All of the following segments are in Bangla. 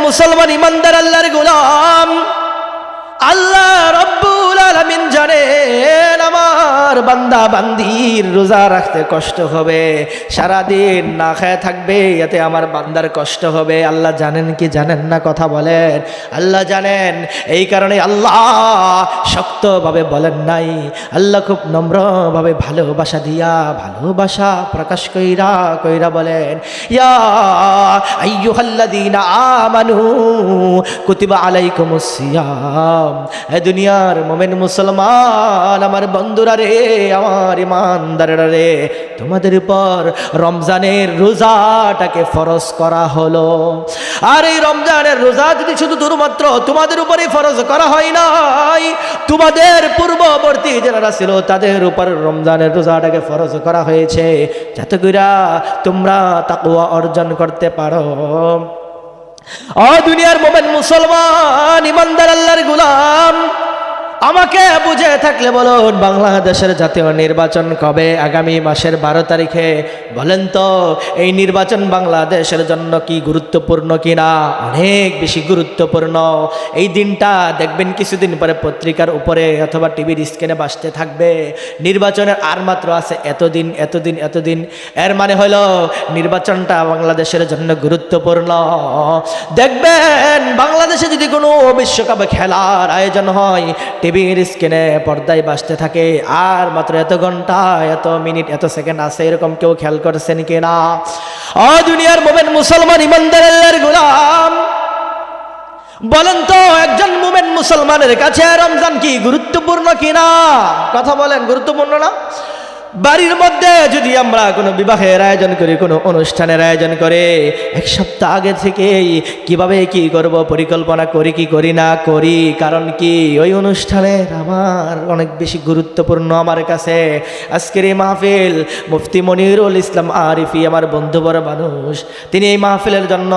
মুসলমান ইমানদার আল্লাহর গোলাম, আল্লাহ রব্বুল আলামিন জানেন আমার বান্দা বান্দির রোজা রাখতে কষ্ট হবে, সারাদিন না খেয়ে থাকবে, এতে আমার বান্দার কষ্ট হবে। আল্লাহ জানেন কি জানেন না? কথা বলেন। আল্লাহ জানেন, এই কারণে আল্লাহ শক্তভাবে বলেন নাই, আল্লাহ খুব নম্রভাবে ভালোবাসা দিয়া, ভালোবাসা প্রকাশ কইরা কইরা বলেন, ইয়া আইয়ুহাল্লাযীনা আমানু কুতিবা আলাইকুমুস সিয়াম। এ দুনিয়ার মুমিন মুসলমান আমার বন্ধুরা রে, আমার ইমানদারেরা রে, তোমাদের উপর রমজানের রোজাটাকে ফরজ করা হলো। আর এই রমজানের রোজা যদি শুধু দুর্মাত্র তোমাদের উপরেই ফরজ করা হয় নাই, তোমাদের পূর্ববর্তী যারা ছিল তাদের উপর রমজানের রোজাটাকে ফরজ করা হয়েছে, যাতে করে তোমরা তাকওয়া অর্জন করতে পারো। ও দুনিয়ার মুমিন মুসলমান ইমানদার আল্লাহর গোলাম, আমাকে বুঝে থাকলে বলুন, বাংলাদেশের জাতীয় নির্বাচন কবে? আগামী মাসের 12 তারিখে। বলেন তো, এই নির্বাচন বাংলাদেশের জন্য কি গুরুত্বপূর্ণ কিনা? অনেক বেশি গুরুত্বপূর্ণ। এই দিনটা দেখবেন কিছুদিন পরে পত্রিকার উপরে অথবা টিভির স্ক্রিনে বাজতে থাকবে, নির্বাচনের আর মাত্র আছে এতদিন এতদিন এতদিন। এর মানে হলো নির্বাচনটা বাংলাদেশের জন্য গুরুত্বপূর্ণ। দেখবেন বাংলাদেশে যদি কোনো বিশ্বকাপ খেলার আয়োজন হয়, টিভির স্ক্রিনে পর্দায় বাজতে থাকে, আর মাত্র এত ঘন্টা এত মিনিট এত সেকেন্ড আছে, এরকম কেউ খেয়াল করছেন কিনা? ও দুনিয়ার মুমিন মুসলমান ইমানদার আল্লাহর গোলাম, বলেন তো একজন মুমিন মুসলমানের কাছে রমজান কি গুরুত্বপূর্ণ কিনা? কথা বলেন, গুরুত্বপূর্ণ না? বাড়ির মধ্যে যদি আমরা কোনো বিবাহের আয়োজন করি, কোনো অনুষ্ঠানের আয়োজন করে, এক সপ্তাহ আগে থেকেই কিভাবে কি করব পরিকল্পনা করি কি করি না করি। কারণ কি, ওই অনুষ্ঠানের আমার অনেক বেশি গুরুত্বপূর্ণ আমার কাছে। আজকের এই মাহফিল মুফতি মনিরুল ইসলাম আরিফি আমার বন্ধু বড় মানুষ, তিনি এই মাহফিলের জন্য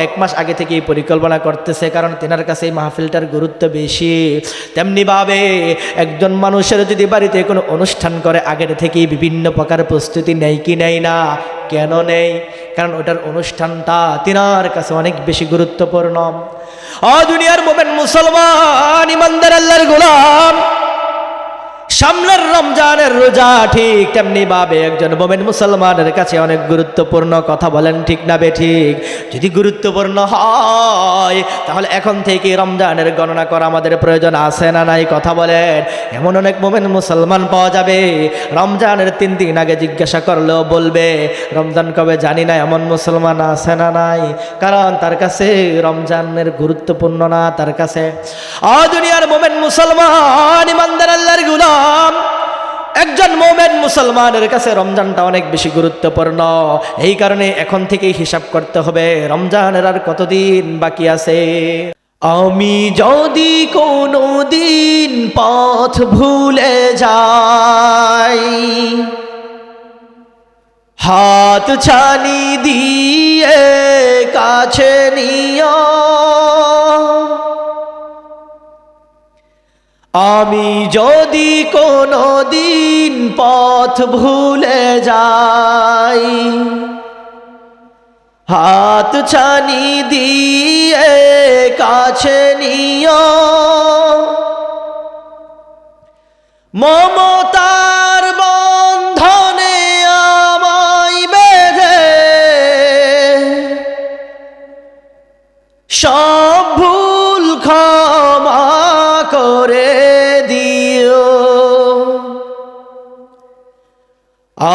1 মাস আগে থেকেই পরিকল্পনা করতেছে, কারণ তেনার কাছে এই মাহফিলটার গুরুত্ব বেশি। তেমনিভাবে একজন মানুষের যদি বাড়িতে কোনো অনুষ্ঠান করে, আগের থেকেই বিভিন্ন প্রকার প্রস্তুতি নেই কি নেই না? কেন নেই? কারণ ওটার অনুষ্ঠানটা তিনার কাছে অনেক বেশি গুরুত্বপূর্ণ। ও দুনিয়ার মুমিন মুসলমান ইমানদার আল্লাহর গোলাম, সামনের রমজানের রোজা ঠিক তেমনি ভাবে একজন মুমিন মুসলমানের কাছে অনেক গুরুত্বপূর্ণ। কথা বলেন ঠিক না বেঠিক? যদি গুরুত্বপূর্ণ হয় তাহলে এখন থেকে রমজানের গণনা করা আমাদের প্রয়োজন আছে না নাই? কথা বলেন। এমন অনেক মুমিন মুসলমান পাওয়া যাবে রমজানের 3 দিন আগে জিজ্ঞাসা করলেও বলবে রমজান কবে জানি না, এমন মুসলমান আছে না নাই? কারণ তার কাছে রমজানের গুরুত্বপূর্ণ না তার কাছে। দুনিয়ার মুমিন মুসলমান ইমানদার আল্লাহর গোলাম, একজন মুমিন মুসলমানের কাছে রমজানটা অনেক বেশি গুরুত্বপূর্ণ। এই কারণে এখন থেকেই হিসাব করতে হবে রমজানের আর কতদিন বাকি আছে। আমি যদি কোনো দিন পথ ভুলে যাই, হাত ছানি দিয়ে কাছে নিও, আমি যদি কোনো দিন পথ ভুলে যাই, হাত ছানি দিয়ে কাছে নিও, মমতার বন্ধনে আমায় বেঁধে সব ভুল ক্ষমা করে দিও।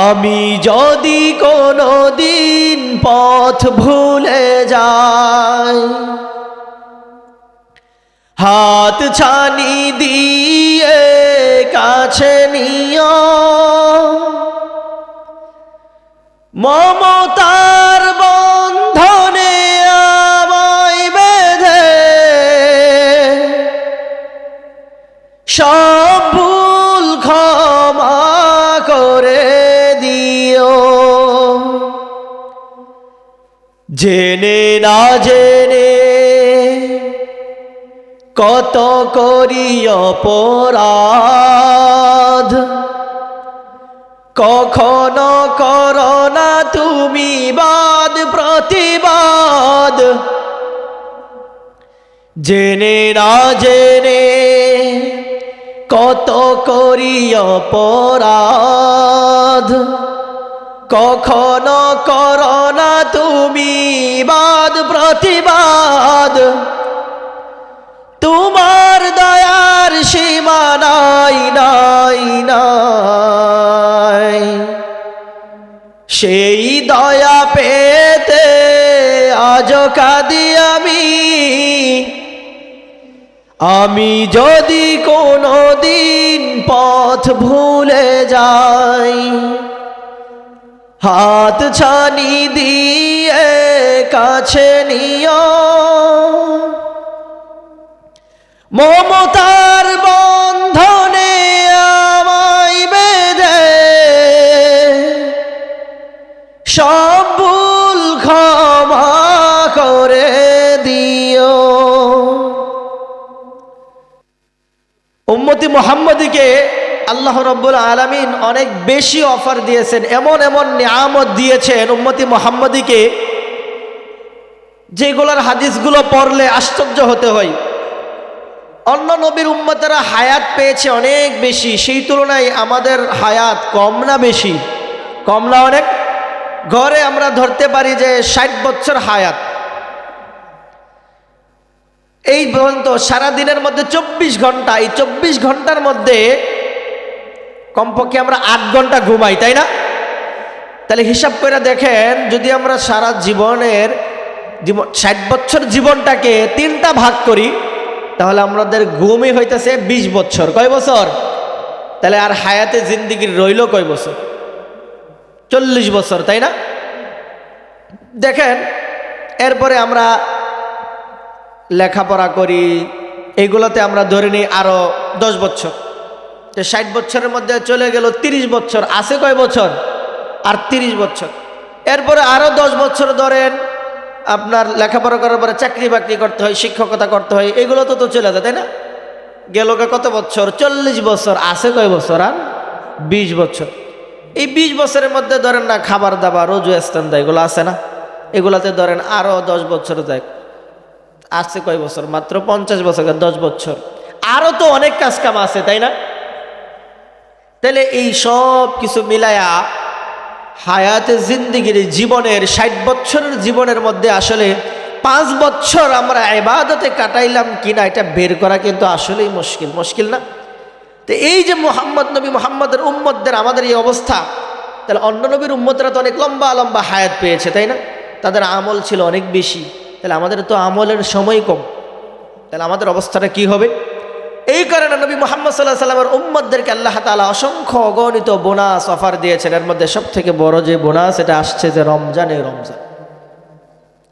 আমি যদি কোনো দিন পথ ভুলে যাই, হাত ছানি দিয়ে কাছে নিও, মমতার বন্ধনে আমায় বেঁধে সব ভুল ক্ষমা করে দিও। জেনে না জেনে কত করি অপরাধ, কখনো করো না তুমি বাদ প্রতিবাদ, জেনে না জেনে কত করি অপরাধ, কখনো করো না তুমি বাদ প্রতিবাদ। তোমার দয়ার সীমা নাই নাই নাই, সেই দয়া পেতে আজ কাঁদি আমি যদি কোনো দিন পথ ভুলে যাই, হাত ছানি দিয়ে কাছে নিও, মমতার বন্ধনে আমায় বেঁধে সব ভুল ক্ষমা করে দিও। উম্মতি মুহাম্মদীকে আল্লাহ রাব্বুল আলামিন অনেক বেশি অফার দিয়েছেন, এমন এমন নিয়ামত দিয়েছেন উম্মতি মুহাম্মদীকে, যেগুলোর হাদিসগুলো পড়লে আশ্চর্য হতে হয়। অন্য নবীর উম্মতেরা হায়াত পেয়েছে অনেক বেশি, সেই তুলনায় আমাদের হায়াত কম না বেশি? কম না অনেক? ঘরে আমরা ধরতে পারি যে 60 বছর হায়াত, এই পর্যন্ত সারাদিনের মধ্যে 24 ঘন্টা, এই 24 ঘন্টার মধ্যে কমপক্ষে আমরা 8 ঘন্টা ঘুমাই, তাই না? তাহলে হিসাব করে দেখেন, যদি আমরা সারা জীবনের 60 বছর জীবনটাকে 3টা ভাগ করি, তাহলে আমাদের ঘুমই হইতেছে 20 বছর। কয় বছর? তাহলে আর হায়াতে জিন্দিগির রইল কয় বছর? 40 বছর, তাই না? দেখেন, এরপরে আমরা লেখাপড়া করি, এইগুলোতে আমরা ধরে নিই আরো 10 বছর, 60 বছরের মধ্যে চলে গেল 30 বছর, আছে কয় বছর? আর 30 বছর। এরপরে আরো 10 বছর ধরেন আপনার লেখাপড়া করার পরে চাকরি বাকরি করতে হয়, শিক্ষকতা করতে হয়, এগুলো তো চলে যায়, তাই না? গেল কত বছর? 40 বছর। আছে কয় বছর? আর 20 বছর। এই 20 বছরের মধ্যে ধরেন না খাবার দাবার, রোজু ইস্তেঞ্জা, এগুলো আছে না? এগুলাতে ধরেন আরো 10 বছর যায়, আছে কয় বছর? মাত্র 50 বছর। 10 বছর। আরো তো অনেক কাজ কাম আছে, তাই না? তাহলে এই সব কিছু মিলায়া হায়াতে জিন্দিগির জীবনের 60 বছরের জীবনের মধ্যে আসলে 5 বছর আমরা ইবাদতে কাটাইলাম কিনা এটা বের করা কিন্তু আসলেই মুশকিল না? তো এই যে মুহাম্মদ নবী, মুহাম্মদের উম্মতদের আমাদের এই অবস্থা, তাহলে অন্য নবীর উম্মতরা তো অনেক লম্বা লম্বা হায়াত পেয়েছে, তাই না? তাদের আমল ছিল অনেক বেশি, তাহলে আমাদের তো আমলের সময় কম, তাহলে আমাদের অবস্থাটা কি হবে? এই কারণে নবী মুহাম্মদ সাল্লাল্লাহু আলাইহি ওয়াসাল্লামের উম্মতদেরকে আল্লাহ তাআলা অসংখ্য অগণিত বোনাস অফার দিয়েছেন। এর মধ্যে সবথেকে বড় যে বোনাস, এটা আসছে যে রমজান।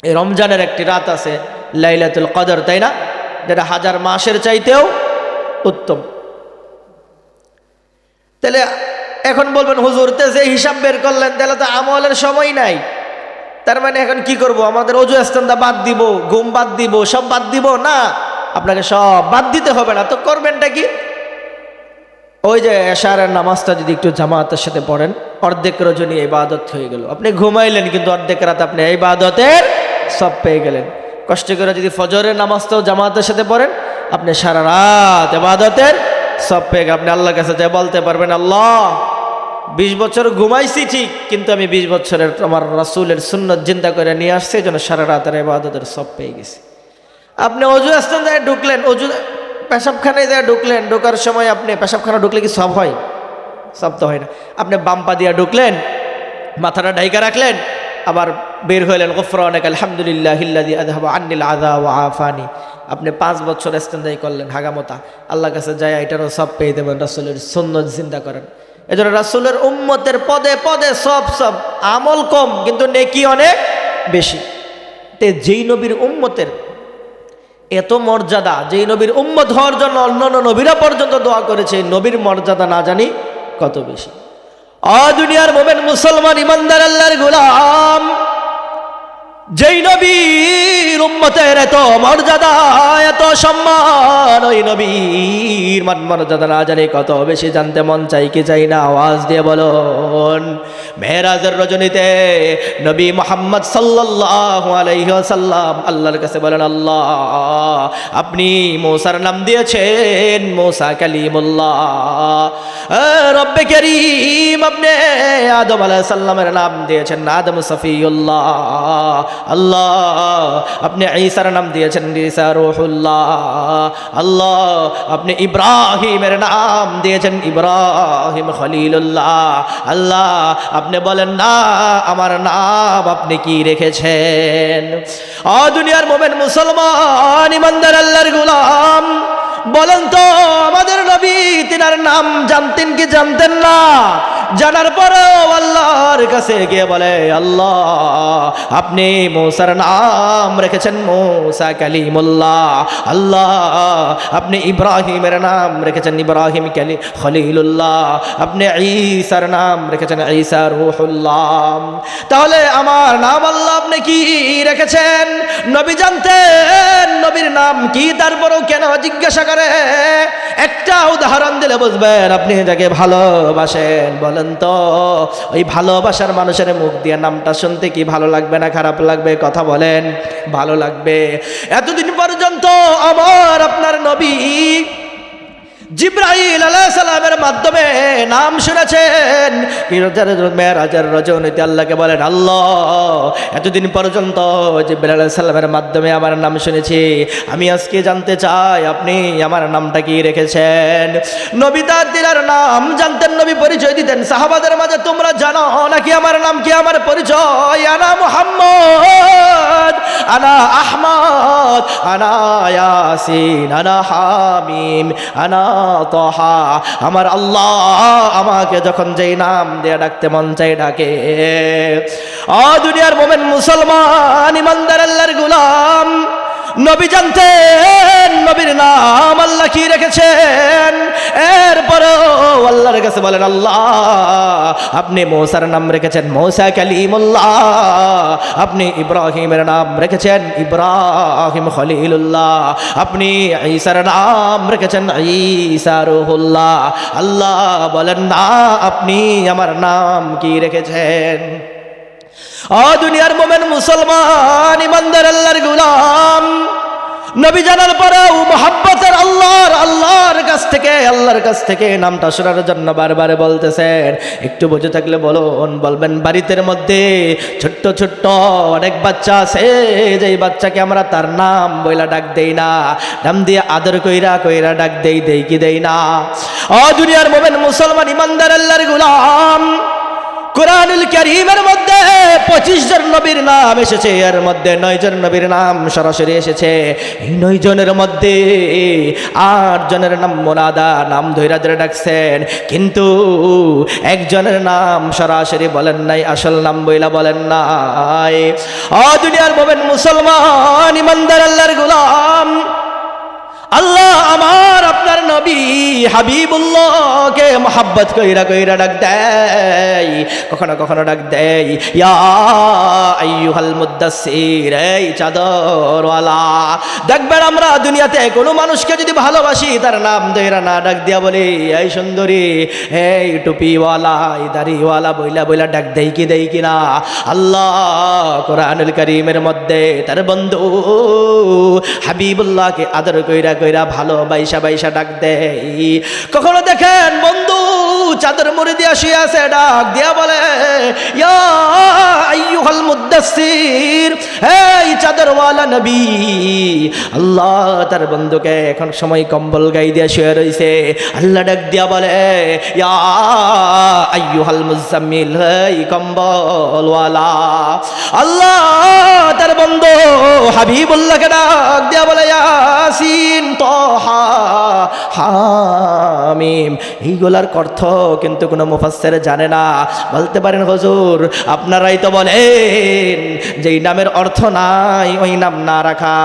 এই রমজানের একটি রাত আছে লাইলাতুল কদর, তাই না? যেটা 1000 মাসের চাইতেও উত্তম। তাহলে এখন বলবেন, হুজুর তে যে হিসাব বের করলেন, তাহলে তো আমলের সময় নাই, তার মানে এখন কি করব? আমাদের ওযু ইস্তেঞ্জা বাদ দিব, ঘুম বাদ দিব, সব বাদ দিব? না, আপনাকে সব বাদ দিতে হবে না। তো করবেনটা কি? ওই যে এশারের নামাজটা যদি একটু জামাতের সাথে পড়েন, অর্ধেক রজনী ইবাদত হয়ে গেল। আপনি ঘুমাইলেন কিন্তু অর্ধেক রাত আপনি ইবাদতের সব পেয়ে গেলেন। কষ্ট করে যদি ফজরের নামাজটাও জামাতের সাথে পড়েন, আপনি সারা রাত ইবাদতের সব পেয়ে গেলেন। আপনি আল্লাহর কাছে যাই বলতে পারবেন, আল্লাহ 20 বছর ঘুমাইছি ঠিক, কিন্তু আমি 20 বছরের আমার রাসূলের সুন্নাত জিন্দা করে নিয়ে আসছি, এই জন্য সারা রাতের ইবাদতের সব পেয়ে গেছি। আপনি অজু ইস্তেঞ্জায় ঢুকলেন, অজু পেশাবখানায় যায় ঢুকলেন, ঢোকার সময় আপনি পেশাবখানা ঢুকলে কি সব হয়? সব তো হয় না। আপনি বাম পা দিয়া ঢুকলেন, মাথাটা ঢাইকা রাখলেন, আবার বের হইলেন, গফরানাক আলহামদুলিল্লাহিল্লাযী আযহাবা আন্নিল আযা ওয়া আফানি। আপনি 5 বছর ইস্তেঞ্জা করলেন হাগামতা, আল্লাহর কাছে যায় এটারও সব পেয়ে দেবেন। রাসূলের সুন্নাত জিন্দা করেন। এজন্য রাসূলের উম্মতের পদে পদে সব আমল কম, কিন্তু নেকি অনেক বেশি। তে যেই নবীর উম্মতের এত মর্যাদা, যেই নবীর উম্মত হওয়ার জন্য অন্যান্য নবীরা পর্যন্ত দোয়া করেছে, নবীর মর্যাদা না জানি কত বেশি। দুনিয়ার মোমেন মুসলমান ইমানদার আল্লাহর গোলাম, যেই নবীর উম্মতের এত মর্যাদা এত সম্মান, ওই নবীর মান মর্যাদা না জানি কত বেশি জানতে মন চাই কি চাই না, আওয়াজ দিয়ে বলুন। মেরাজের রজনীতে নবী মুহাম্মদ সাল্লাল্লাহু আলাইহি ওয়াসাল্লাম আল্লাহর কাছে বলেন, আল্লাহ আপনি মূসার নাম দিয়েছেন মূসা কালিমুল্লাহ, রব্বে কারীম আপনি আদম আলাইহিস সালামের নাম দিয়েছেন আদম সফিউল্লাহ, আল্লাহ আপনি ঈসার নাম দিয়েছেন ঈসা রূহুল্লাহ, আল্লাহ আপনি ইব্রাহিমের নাম দিয়েছেন ইব্রাহিম খলিলুল্লাহ, আল্লাহ আপনি বলেন না আমার নাম আপনি কি রেখেছেন? দুনিয়ার মোমেন মুসলমান ইমানদার আল্লাহর গোলাম, বলেন তো আমাদের নবী তিনার নাম জানতেন কি জানতেন না? জানার পরেও আল্লাহর কাছে গিয়ে বলে, আল্লাহ আপনি মূসার নাম রেখেছেন মূসা কালিমুল্লাহ, আল্লাহ আপনি ইব্রাহিমের নাম রেখেছেন ইব্রাহিম খলিলুল্লাহ, আপনি ঈসার নাম রেখেছেন ঈসা রূহুল্লাহ। তাহলে আমার নাম আল্লাহ আপনি কি রেখেছেন? নবী জানতেন নবীর নাম কি, তারপরেও কেন জিজ্ঞাসা করে? একটা উদাহরণ দিলে বুঝবেন আপনি যাকে ভালোবাসেন। বলেন তো ওই ভালোবাসার মানুষের মুখ দিয়ে নামটা শুনতে কি ভালো লাগবে না খারাপ লাগবে? কথা বলেন, ভালো লাগবে। এতদিন পর্যন্ত আমার আপনার নবী জিবরাইল আলাইহিস সালামের মাধ্যমে নাম শুনেছেন। মেরাজের রজনীতে আল্লাহকে বলেন, আল্লাহ এতদিন পর্যন্ত জিবরাইল আলাইহিস সালামের মাধ্যমে আমার নাম শুনেছি, আমি আজকে জানতে চাই আপনি আমার নামটা কি রেখেছেন? নবী তার দিলার নাম জানতেন, নবী পরিচয় দিতেন সাহাবাদের মাঝে, তোমরা জানো নাকি আমার নাম কি, আমার পরিচয়? আনা মুহাম্মদ, আনা আহমদ, আনা ইয়াসিন, আনা হামিম, আনা তহা। আমার আল্লাহ আমাকে যখন যেই নাম দিয়ে ডাকতে মন চাই ডাকে। দুনিয়ার মোমেন মুসলমান ইমানদার আল্লাহর গোলাম, নবী জানতেন নবীর নাম আল্লাহ কি রেখেছেন। এরপরেও আল্লাহর কাছে বলেন, আল্লাহ আপনি মূসার নাম রেখেছেন মূসা কালিমুল্লাহ, আপনি ইব্রাহিমের নাম রেখেছেন ইব্রাহিম খলিলুল্লাহ, আপনি ঈসার নাম রেখেছেন ঈসা রূহুল্লাহ, আল্লাহ বলেন না আপনি আমার নাম কি রেখেছেন? দুনিয়ার মোমেন মুসলমান ইমানদার আল্লাহর গোলাম, নবী জানার পরেও মুহাব্বতের আল্লাহর কাছ থেকে নামটা শোনার জন্য বারবার বলতেছেন। একটু বুঝে থাকলে বলবেন বাড়িতে মধ্যে ছোট্ট ছোট্ট অনেক বাচ্চা আছে, যেই বাচ্চাকে আমরা তার নাম বইলা ডাক দেই না, নাম দিয়ে আদর কইরা ডাক দেই কি দেই না? দুনিয়ার মোমেন মুসলমান ইমানদার আল্লাহর গোলাম, কুরআনুল কারীমের মধ্যে 25 জন নবীর নাম এসেছে, এর মধ্যে 9 জন নবীর নাম সরাসরি এসেছে। এই 9 জনের মধ্যে 8 জনের নাম মুনাদা, নাম ধইরা ধরে ডাকছেন, কিন্তু একজনের নাম সরাসরি বলেন নাই, আসল নাম বইলা বলেন নাই। দুনিয়ার মোমেন মুসলমান ইমানদার আল্লাহর গোলাম, আল্লাহ আমার আপনার নবী হাবিবুল্লাহকে মোহাব্বত কইরা ডাক দেয়, কখনো ডাক দেয় ইয়া আইয়ুহাল মুদ্দাসসির, এই চাদরওয়ালা। দেখবেন আমরা দুনিয়াতে কোনো মানুষকে যদি ভালোবাসি তার নাম ধইরা না ডাক দিয়া বলি এই সুন্দরী, এই টুপিওয়ালা, এই দাড়িওয়ালা বইলা ডাক দেই কি না? আল্লাহ কোরআনুল কারীমের মধ্যে তার বন্ধু হাবিবুল্লাহকে আদর কইরা ভালোবাসা ডাক দেয়। কখনো দেখেন বন্ধু চাদর মুড়ি দিয়া শুয়ে আছে, ডাক দিয়া বলে ইয়া আইয়ুহাল মুদ্দাসসির, এই চাদরওয়ালা নবী। আল্লাহ তার বন্ধুকে এখন সময় কম্বল গাই দিয়া শুয়ে রইছে, আল্লাহ ডাক দিয়া বলে ইয়া আইয়ুহাল মুজাম্মিল, এই কম্বলওয়ালা। আল্লাহ তার বন্ধু হাবিবুল্লাহকে ডাক দিয়া বলে ইয়াসিন, তহা, হামিম। এইগুলার অর্থ কিন্তু কোনো মুফাসসির জানে না। বলতে পারেন হুজুর আপনারাই তো বলেন যেই নামের অর্থ নাই ওই নাম না রাখা।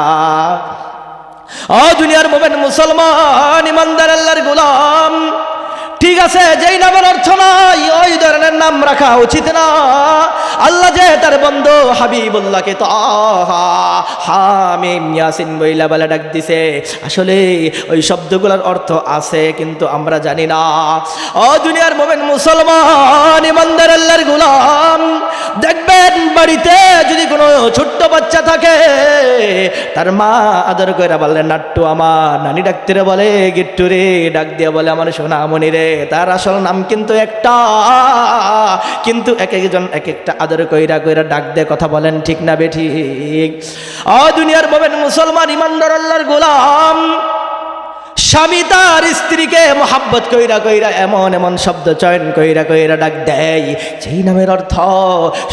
দুনিয়ার মোমেন মুসলমান ইমানদার আল্লাহর গোলাম, ঠিক আছে, যেই নামের অর্থ নাই ওই ধরনের নাম রাখা উচিত না। আল্লাহ যে তার বন্ধু হাবিবুল্লাহকে তাহা হামিম ইয়াসিন বইলা বলে ডাক দিছে, আসলে ওই শব্দগুলোর অর্থ আছে কিন্তু আমরা জানি না। ও দুনিয়ার মুমিন মুসলমান ইমানদার আল্লাহর গোলাম, দেখবেন বাড়িতে যদি কোনো ছোট্ট বাচ্চা থাকে, তার মা আদর করে বলে নাট্টু আমার, নানি ডাকতে বলে গিট্টু রে, ডাক দিয়ে বলে আমার সোনামণি রে। তার আসল নাম কিন্তু একটা, কিন্তু এক একজন এক একটা আদর কইরা কইরা ডাক দিয়ে কথা বলেন, ঠিক না বেঠিক? ও দুনিয়ার মুমিন মুসলমান ইমানদার আল্লাহর গোলাম, স্বামী তার স্ত্রীকে মোহাব্বত কইরা কইরা এমন এমন শব্দ চয়ন কইরা কইরা ডাক দেয়, যেই নামের অর্থ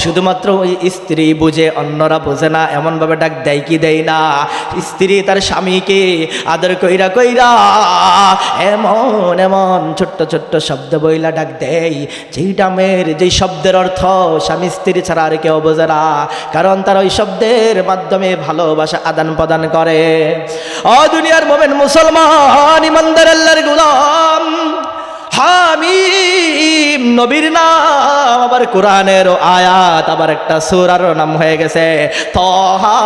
শুধুমাত্র ওই স্ত্রী বুঝে, অন্যরা বোঝে না, এমনভাবে ডাক দেয় কি দেয় না? স্ত্রী তার স্বামীকে আদর কইরা কইরা এমন এমন ছোট্ট ছোট্ট শব্দ বইলা ডাক দেয়, যেই নামের যেই শব্দের অর্থ স্বামী স্ত্রী ছাড়া আর কেউ বোঝে না, কারণ তারা ওই শব্দের মাধ্যমে ভালোবাসা আদান প্রদান করে। ও দুনিয়ার মুমিন মুসলমান ইমানদার আল্লাহর গোলাম, হামিম নবীর নাম, আবার কোরআনের আয়াত, আবার একটা সূরার নাম হয়ে গেছে তাহা।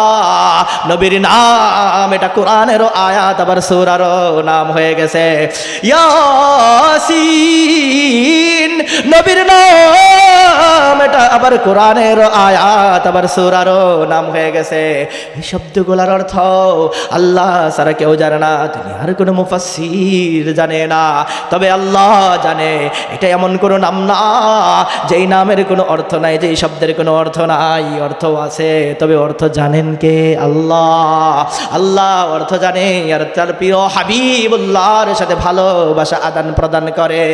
নবীর নাম, এটা কোরআনের আয়াত, আবার সূরার নাম হয়ে গেছে ইয়াসিন। নবীর নাম, এটা আবার কোরআনের আয়াত, আবার সূরার নাম হয়ে গেছে। এই শব্দগুলোর অর্থ আল্লাহ ছাড়া কেউ জানে না, দুনিয়ার কোনো মুফাসসির জানে না, তবে আল্লাহ জানে। এটা এমন কোনো নাম না যেই নামের কোনো অর্থ নাই, যেই শব্দের কোনো অর্থ নাই। অর্থ আছে, তবে অর্থ জানেন কে? আল্লাহ। আল্লাহ অর্থ জানে, আর তার প্রিয় হাবিবুল্লাহর সাথে ভালোবাসা আদান প্রদান করে।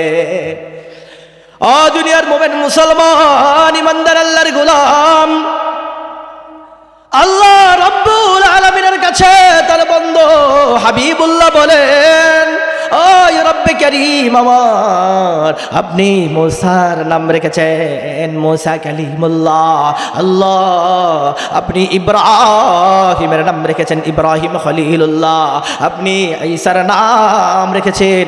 ও দুনিয়ার মুমিন মুসলমান ইমানদার আল্লাহর গোলাম, আল্লাহ রাব্বুল আলামিনের কাছে তার বন্ধু হাবিবুল্লাহ বলেন, ওই রব্বে কারীম আমার, আপনি মুসার নাম রেখেছেন মুসা কালিমুল্লাহ। আল্লাহ আপনি ইব্রাহিমের নাম রেখেছেন ইব্রাহিম খলিলুল্লাহ। আপনি ঈসার নাম রেখেছেন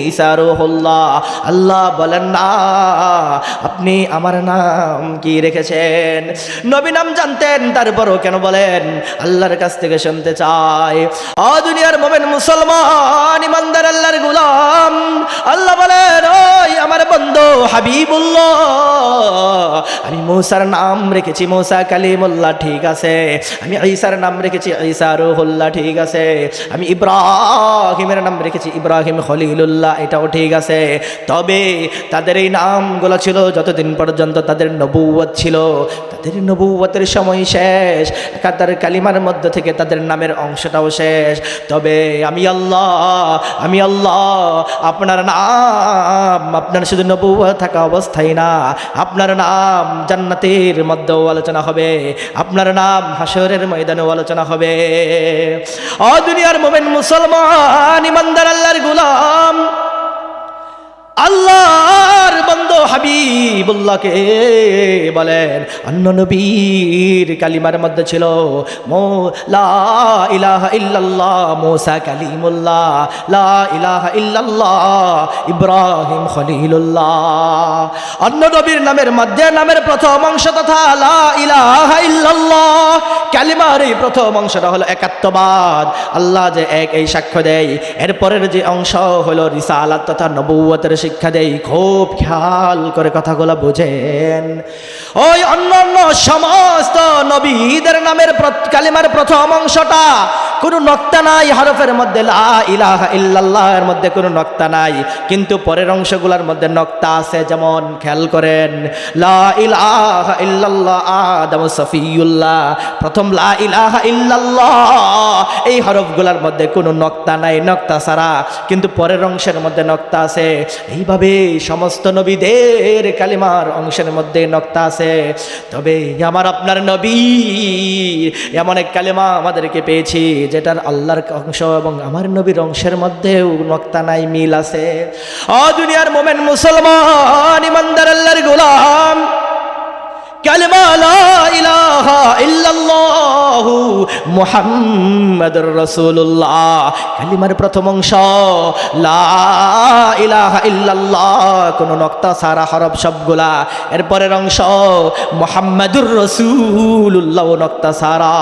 ঈসা রূহুল্লাহ। আল্লাহ বলেন না আপনি আমার নাম কি রেখেছেন? নবী নাম জানতেন, তারপরও কেন বলেন? আল্লাহর কাছ থেকে শুনতে চাই। ও দুনিয়ার মুমিন মুসলমান ইমানদার আল্লাহর গোলাম, আল্লাহ বলেন, ওই আমার বন্ধু হাবিবুল্লাহ, আমি মুসার নাম রেখেছি মুসা কালিমুল্লাহ, ঠিক আছে। আমি ঈসার নাম রেখেছি ঈসা রূহুল্লাহ, ঠিক আছে। আমি ইব্রাহিমের নাম রেখেছি ইব্রাহিম খলিলুল্লাহ, এটাও ঠিক আছে। তবে তাদের এই নামগুলো ছিল যতদিন পর্যন্ত তাদের নবুয়ত ছিল, তাদের নবুয়তের সময় শেষ, তাদের কালিমার মধ্য থেকে তাদের নামের অংশটাও শেষ। তবে আমি আল্লাহ আপনার নাম, আপনার শুধু নবুয়ত থাকা অবস্থায় না, আপনার নাম জান্নাতের মধ্যেও আলোচনা হবে, আপনার নাম হাসরের ময়দানেও আলোচনা হবে। ও দুনিয়ার মুমিন মুসলমান ইমানদার আল্লাহর গোলাম, আল্লাহর বন্ধু হাবিবুল্লাহকে বলেন, অন্য নবীর কালিমার মধ্যে ছিল লা ইলাহা ইল্লাল্লাহ মুসা কালিমুল্লাহ, লা ইলাহা ইল্লাল্লাহ ইব্রাহিম খলিলুল্লাহ। অন্য নবীর নামের মধ্যে নামের প্রথম অংশ তথা লা ইলাহা ইল্লাল্লাহ কালিমার এই প্রথম অংশটা হলো একাত্মবাদ, আল্লাহ যে এক এই সাক্ষ্য দেয়। এরপরের যে অংশ হলো রিসালাত তথা নবুয়তের শিক্ষা দেয়। খুব খেয়াল করে কথাগুলো বুঝেন। ওই অন্যান্য সমস্ত নবীদের নামের কালিমার প্রথম অংশটা কোনো নক্তা নাই, হরফের মধ্যে লা ইলাহা ইল্লাল্লাহ এর মধ্যে কোনো নক্তা নাই, কিন্তু পরের অংশগুলোর মধ্যে নক্তা আছে। যেমন খেয়াল করেন, লা ইলাহা ইল্লাল্লাহ আদম সফিউল্লাহ, প্রথম লা ইলাহা ইল্লাল্লাহ এই হরফগুলোর মধ্যে কোনো নক্তা নাই, নক্তা ছাড়া, কিন্তু পরের অংশের মধ্যে নক্তা আছে। এইভাবে সমস্ত নবীদের কালিমার অংশের মধ্যে নক্তা আছে। তবে আমার আপনার নবী এমন এক কালিমা আমাদেরকে পেয়েছি যেটার আল্লাহর অংশ এবং আমার নবীর অংশের মধ্যেও নক্তা নাই, মিল আছে। ও দুনিয়ার মুমিন মুসলমান ইমানদার আল্লাহর গোলাম, কালিমা লা ইলাহা ইল্লাল্লাহু মুহাম্মাদুর রাসূলুল্লাহ, কালিমার প্রথম অংশ লা ইলাহা ইল্লাল্লাহ, কোন নক্তা সারা হরফ সবগুলা, এরপরের অংশ মুহাম্মাদুর রাসূলুল্লাহ নক্তা সারা।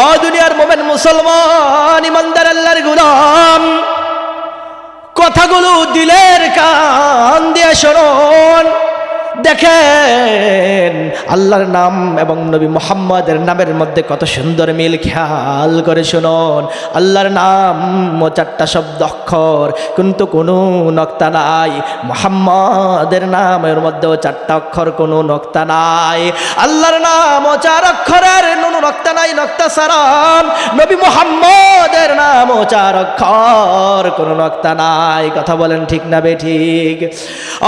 ও দুনিয়ার মুমিন মুসলমান ইমানদার আল্লাহর গোলাম, কথাগুলো দিলের কান দিয়ে শুনুন। দেখেন আল্লাহর নাম এবং নবী মুহাম্মদের নামের মধ্যে কত সুন্দর মিল, খেয়াল করে শুনুন। আল্লাহর নাম ও 4টা শব্দ অক্ষর, কিন্তু কোনো নক্তা নাই। মুহাম্মদের নামের মধ্যেও 4টা অক্ষর, কোনো নক্তা নাই। আল্লাহর নাম ও 4 অক্ষরের কোনো নক্তা নাই, নক্তা সারাম। নবী মুহাম্মদের নাম ও 4 অক্ষর, কোনো নক্তা নাই। কথা বলেন ঠিক না বে ঠিক?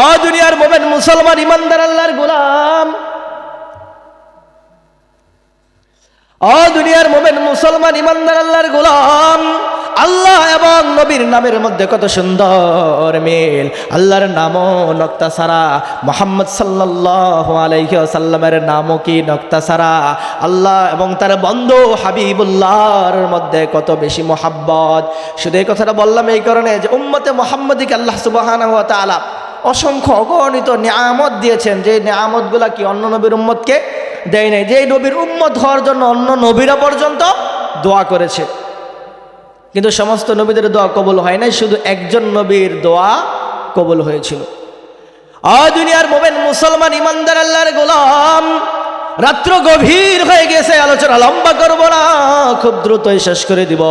ও দুনিয়ার মুমিন মুসলমান ইমানদার আল্লাহর গোলাম, ও দুনিয়ার মুমিন মুসলমান ইমানদার আল্লাহর গোলাম, আল্লাহ এবং নবীর নামের মধ্যে কত সুন্দর মিল। আল্লাহর নামও নক্তা সারা, মুহাম্মদ সাল্লাল্লাহু আলাইহি ওয়াসাল্লামের নামও কি নক্তা সারা। আল্লাহ এবং তার বন্ধু হাবিবুল্লাহর মধ্যে কত বেশি মোহাব্বত। শুধু এই কথাটা বললাম এই কারণে যে উম্মতে মুহাম্মাদিকে আল্লাহ সুবহানাহু ওয়া তাআলা অসংখ্য অগণিত নিয়ামত দিয়েছেন, যে নিয়ামতগুলা কি অন্য নবীর উম্মতকে দেয় নাই। যে নবীর উম্মত হওয়ার জন্য অন্য নবীরা পর্যন্ত দোয়া করেছে, কিন্তু সমস্ত নবীদের দোয়া কবুল হয় নাই, শুধু একজন নবীর দোয়া কবুল হয়েছিল। দুনিয়ার মুমিন মুসলমান ইমানদার আল্লাহর গোলাম, রাত্র গভীর হয়ে গেছে, আলোচনা লম্বা করব না, খুব দ্রুতই শেষ করে দিব।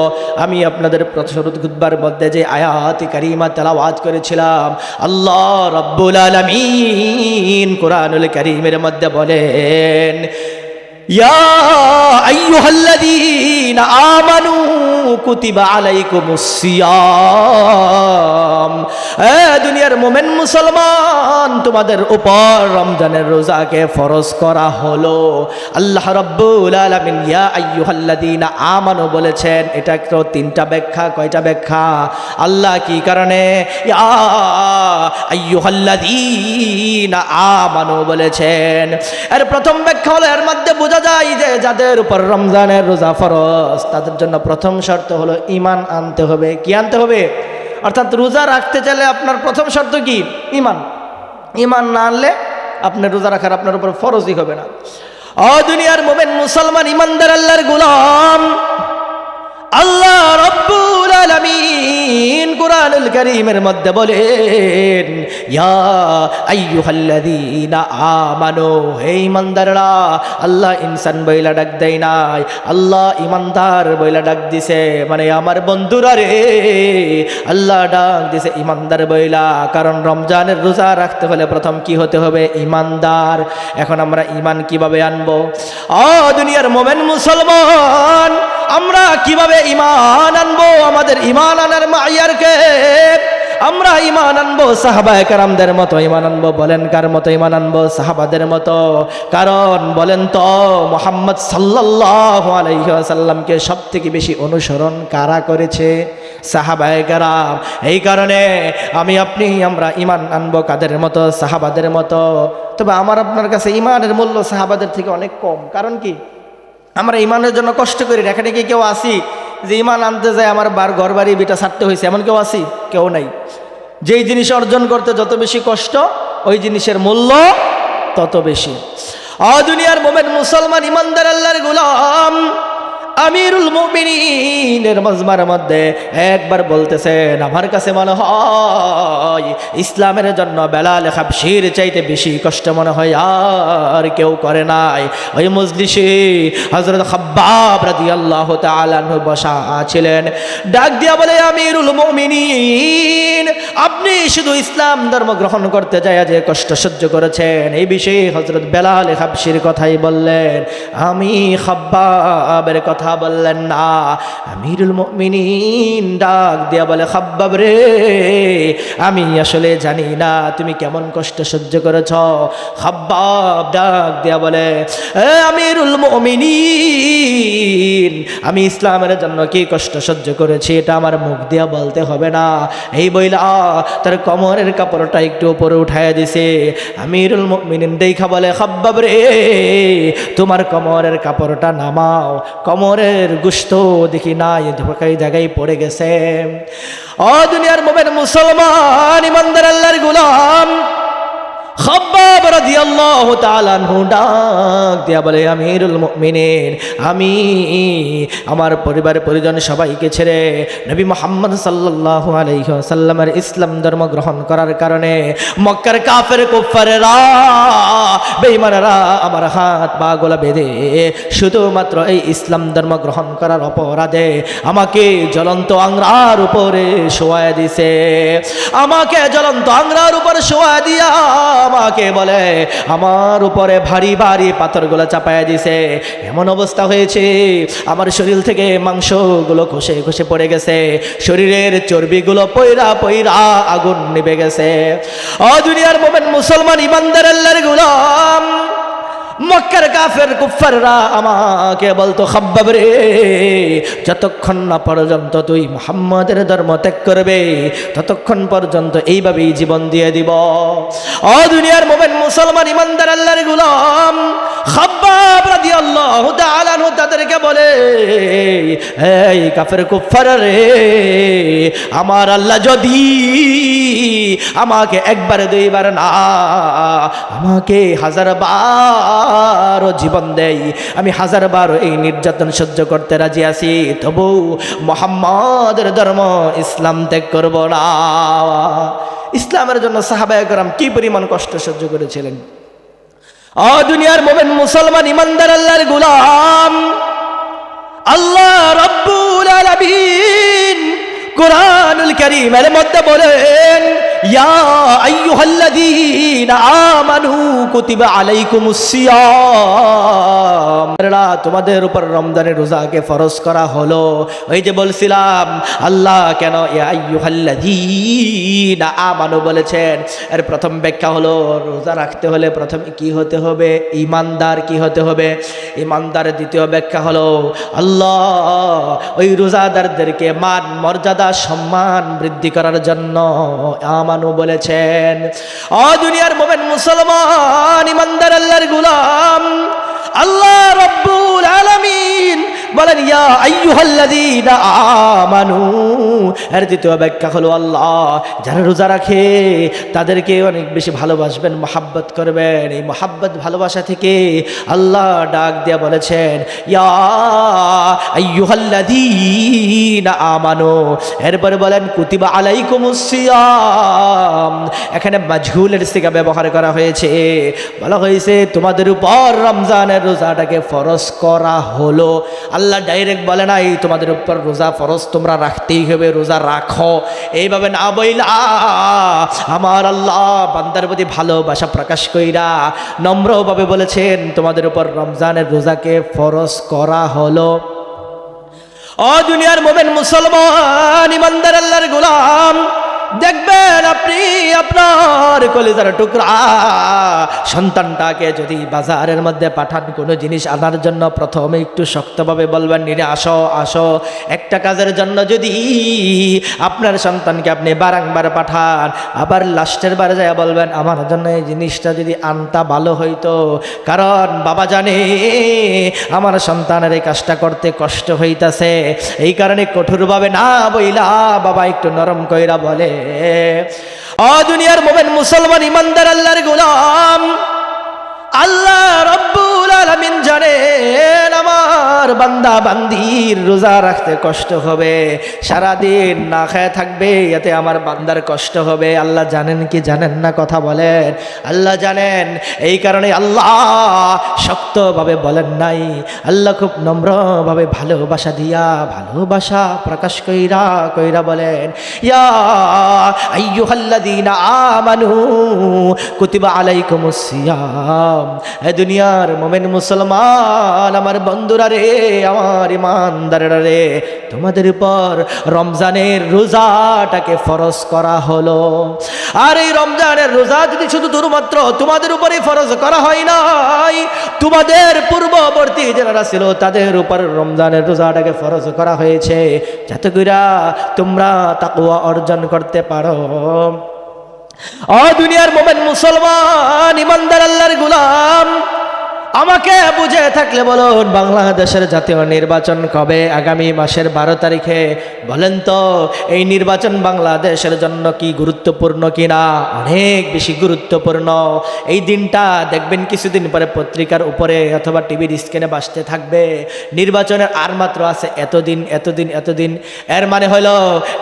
আমি আপনাদের শুরুর খুতবার মধ্যে যে আয়াত কারিমা তেলাওয়াত করেছিলাম, আল্লাহ রাব্বুল আলামিন কোরআনুল কারীমের মধ্যে বলেন, ইয়া আইয়ুহাল্লাযীনা আমানু কুতিবা আলাইকুমুস সিয়াম। দুনিয়ার মুমিন মুসলমান, তোমাদের উপর রমজানের রোজাকে ফরজ করা হলো। আল্লাহ রাব্বুল আলামিন ইয়া আইয়ুহাল্লাযীনা আমানু বলেছেন, এটা তো 3টা ব্যাখ্যা। কয়টা ব্যাখ্যা? আল্লাহ কি কারণে ইয়া আইয়ুহাল্লাযীনা আমানু বলেছেন, এর প্রথম ব্যাখ্যা হলো, এর মধ্যে বোঝা যায় যে যাদের উপর রমজানের রোজা ফরজ তাদের জন্য প্রথম শর্ত হলো ঈমান আনতে হবে। কি আনতে হবে? অর্থাৎ রোজা রাখতে চাইলে আপনার প্রথম শর্ত কি? ঈমান। ঈমান না আনলে আপনার রোজা রাখার আপনার উপর ফরজই হবে না। ও দুনিয়ার মুমিন মুসলমান ইমানদার আল্লাহর গোলাম, আল্লাহ রাব্বুল আলামিন কোরআনুল কারীমের মধ্যে বলেন, ইয়া আইয়ুহাল্লাযীনা আমানু, হে ঈমানদাররা। আল্লাহ ইনসান বইলা ডাক দেয় নাই, আল্লাহ ঈমানদার বইলা ডাক দিছে। মানে আমার বন্ধুরা রে, আল্লাহ ডাক দিছে ঈমানদার বইলা। কারণ রমজানের রোজা রাখতে হলে প্রথম কি হতে হবে? ঈমানদার। এখন আমরা ঈমান কিভাবে আনবো? দুনিয়ার মুমিন মুসলমান, আমরা কিভাবে ঈমান আনবো? আমাদের ঈমান আনার মাইয়ারকে আমরা ঈমান আনবো সাহাবায়ে কেরামদের মতো ঈমান আনবো। বলেন কার মতো ঈমান আনবো? সাহাবাদের মতো। কারণ বলেন তো, মুহাম্মদ সাল্লাল্লাহু আলাইহি ওয়াসাল্লামকে সবথেকে বেশি অনুসরণ কারা করেছে? সাহাবায়ে কেরাম। এই কারণে আমি আপনি আমরা ঈমান আনবো কাদের মতো? সাহাবাদের মতো। তবে আমার আপনার কাছে ঈমানের মূল্য সাহাবাদের থেকে অনেক কম। কারণ কি? আমরা ঈমানের জন্য কষ্ট করি। এখানে কি কেউ আসি যে ঈমান আনতে যায় আমার ঘর বাড়ি বিটা ছাড়তে হয়েছে? এমন কেউ আসি? কেউ নাই। যেই জিনিস অর্জন করতে যত বেশি কষ্ট, ওই জিনিসের মূল্য তত বেশি। দুনিয়ার মুমিন মুসলমান ইমানদার আল্লাহর গোলাম, আমিরুল মুমিনিনের মজমার মধ্যে একবার বলতেছেন, আমার কাছে মনে হয় ইসলামের জন্য বেলাল হাবশির চাইতে বেশি কষ্ট মনে হয় আর কেউ করে নাই। ওই মজলিসে হযরত খাব্বাব রাদিয়াল্লাহু তাআলা আনহু বসা ছিলেন। ডাক দিয়া বলে, আমিরুল মুমিনিন, আপনি শুধু ইসলাম ধর্ম গ্রহণ করতে যায় যে কষ্ট সহ্য করেছেন, এই বিষয়ে হযরত বেলাল হাবশির কথাই বললেন। আমি খাব্বাবের কথা কথা বললেন না। আমিরুল মুমিনিন ডাক দিয়া বলে, খাব্বাব রে, আমি আসলে জানি না তুমি কেমন কষ্ট সহ্য করেছ। খাব্বাব ডাক দিয়া বলে, আমিরুল মুমিনিন, আমি ইসলামের জন্য কি কষ্ট সহ্য করেছি এটা আমার মুখ দিয়া বলতে হবে না। এই বইলা তার কোমরের কাপড়টা একটু উপরে উঠাইয়া দিছে। আমিরুল মুমিনিন দেখা বলে, খাব্বাব রে, তোমার কোমরের কাপড়টা নামাও, কোমরের গোশত দেখি না এই জায়গায় পড়ে গেছে। ও দুনিয়ার মুমিন মুসলমান ইমানদার আল্লাহর গোলাম, খাব্বাব রাদিয়াল্লাহু তাআলা আনহু ডাক দিয়া বলে, আমিরুল মুমিনিন, আমি আমার পরিবার পরিজন সবাইকে ছেড়ে নবী মুহাম্মদ সাল্লাল্লাহু আলাইহি ওয়াসাল্লামের ইসলাম ধর্ম গ্রহণ করার কারণে মক্কার কাফের কুফাররা বেঈমানরা আমার হাত পা গলা বেঁধে শুধুমাত্র এই ইসলাম ধর্ম গ্রহণ করার অপরাধে আমাকে জ্বলন্ত আংরার উপরে শোয়ায় দিছে। আমাকে জ্বলন্ত আংরার উপরে শোয়া দিয়া আমাকে বলে আমার উপরে ভারী ভারী পাথরগুলো চাপায়া দিছে। এমন অবস্থা হয়েছে আমার শরীর থেকে মাংসগুলো খসে খসে পড়ে গেছে, শরীরের চর্বিগুলো পয়রা পয়রা আগুন নিভে গেছে। ও দুনিয়ার মুমিন মুসলমান ইমানদার আল্লাহর গোলাম, মক্কার কাফের কুফাররা আমাকে বলতো, খাব্বাব রে, যতক্ষণ না পর্যন্ত তুই মুহাম্মাদের ধর্ম ত্যাগ করবে ততক্ষণ পর্যন্ত এইভাবেই জীবন দিয়ে দিব। ও দুনিয়ার মুমিন মুসলমান ইমানদার আল্লাহর গোলাম, খাব্বাব রাদিয়াল্লাহু তাআলা আনহু তাদেরকে বলে, এই কাফের কুফার রে, আমার আল্লাহ যদি আমাকে একবার দুইবার না আমাকে 1000 বার জীবন দেই, আমি 1000 বার এই নির্যাতন সহ্য করতে রাজি আছি, তবু মুহাম্মাদের ধর্ম ইসলাম ত্যাগ করব না। ইসলামের জন্য সাহাবায়ে কেরাম কি পরিমাণ কষ্ট সহ্য করেছিলেন। ও দুনিয়ার মুমিন মুসলমান ইমানদার আল্লাহর গোলাম, আল্লাহ রাব্বুল আলামিন কুরআনুল কারীমের মধ্যে বলেন, ইয়া আইয়ুহাল্লাযীনা আমানু কুতিবা আলাইকুমুস সিয়াম, তোমাদের উপর রমজানের রোজাকে ফরজ করা হলো। ওই যে বলছিলাম আল্লাহ কেন ইয়া আইয়ুহাল্লাযীনা আমানু বলেছেন, এর প্রথম ব্যাখ্যা হলো রোজা রাখতে হলে প্রথমে কি হতে হবে, ঈমানদার কি হতে হবে, ঈমানদার। দ্বিতীয় ব্যাখ্যা হলো আল্লাহ ওই রোজাদারদেরকে মান মর্যাদা সম্মান বৃদ্ধি করার জন্য আমানু বলেছেন। ও দুনিয়ার মুমিন মুসলমান ইমানদার আল্লাহর গোলাম, আল্লাহ রাব্বুল আলামিন বলেন, ইয়া আইয়ুহাল্লাযীনা আমানু। এর দ্বিতীয় ব্যাখ্যা হলো আল্লাহ যারা রোজা রাখে তাদেরকে অনেক বেশি ভালোবাসবেন, মহাব্বত করবেন। এই মহাব্বত ভালোবাসা থেকে আল্লাহ ডাক দিয়া বলেছেন, ইয়া আইয়ুহাল্লাযীনা আমানু। এরপরে বলেন কুতিবা আলাইকুমুস সিয়াম। এখানে মাজহুলের সিগা ব্যবহার করা হয়েছে, বলা হয়েছে তোমাদের উপর রমজানের রোজাটাকে ফরজ করা হলো। আল্লাহ ডাইরেক্ট বলে নাই তোমাদের উপর রোজা ফরজ, তোমরা রাখতেই হবে, রোজা রাখো। এইভাবে না বইলা আমার আল্লাহ বান্দার প্রতি ভালোবাসা প্রকাশ কইরা নম্রভাবে বলেছেন তোমাদের উপর রমজানের রোজাকে ফরজ করা হলো। ও দুনিয়ার মুমিন মুসলমান ইমানদার আল্লাহর গোলাম, দেখবেন আপনি আপনার কলিজার টুকরা সন্তানটাকে যদি বাজারের মধ্যে পাঠান কোনো জিনিস আনার জন্য, প্রথমে একটু শক্তভাবে বলবেন, নিরে আসো আসো। একটা কাজের জন্য যদি আপনার সন্তানকে আপনি বারংবার পাঠান, আবার লাস্টের বারে যায় বলবেন আমার জন্য এই জিনিসটা যদি আনতা ভালো হইতো, কারণ বাবা জানে আমার সন্তানের এই কাজটা করতে কষ্ট হইতাছে, এই কারণে কঠোরভাবে না বইলা বাবা একটু নরম কইরা বলে। ও দুনিয়ার মুমিন মুসলমান ইমানদার আল্লাহর গোলাম, আল্লাহ রাব্বুল আলামিন জানেন আমার বান্দা বান্দির রোজা রাখতে কষ্ট হবে, সারাদিন না খেয়ে থাকবে, এতে আমার বান্দার কষ্ট হবে। আল্লাহ জানেন কি জানেন না? কথা বলেন। আল্লাহ জানেন, এই কারণে আল্লাহ শক্তভাবে বলেন নাই, আল্লাহ খুব নম্রভাবে ভালোবাসা দিয়া ভালোবাসা প্রকাশ কইরা কইরা বলেন, ইয়া আইয়ুহাল্লাযীনা আমানু কুতিবা আলাইকুমুস সিয়াম। এ দুনিয়ার মোমেন মুসলমান আমার বন্ধুরা রে, আমার ইমানদারেরা রে, তোমাদের উপর রমজানের রোজাটাকে ফরজ করা হলো। আর এই রমজানের রোজা যদি শুধু শুধুমাত্র তোমাদের উপরেই ফরজ করা হয় নাই, তোমাদের পূর্ববর্তী যারা ছিল তাদের উপর রমজানের রোজাটাকে ফরজ করা হয়েছে, যাতে করে তোমরা তাকওয়া অর্জন করতে পারো। ও দুনিয়ার মোমেন মুসলমান, ইমানদার আল্লাহর গোলাম, আমাকে বুঝে থাকলে বলুন, বাংলাদেশের জাতীয় নির্বাচন কবে? আগামী মাসের 12 তারিখে। বলেন তো এই নির্বাচন বাংলাদেশের জন্য কি গুরুত্বপূর্ণ কিনা? অনেক বেশি গুরুত্বপূর্ণ। এই দিনটা দেখবেন কিছুদিন পরে পত্রিকার উপরে অথবা টিভির স্ক্রিনে বাজতে থাকবে, নির্বাচনের আর মাত্র আছে এতদিন এতদিন এতদিন। এর মানে হলো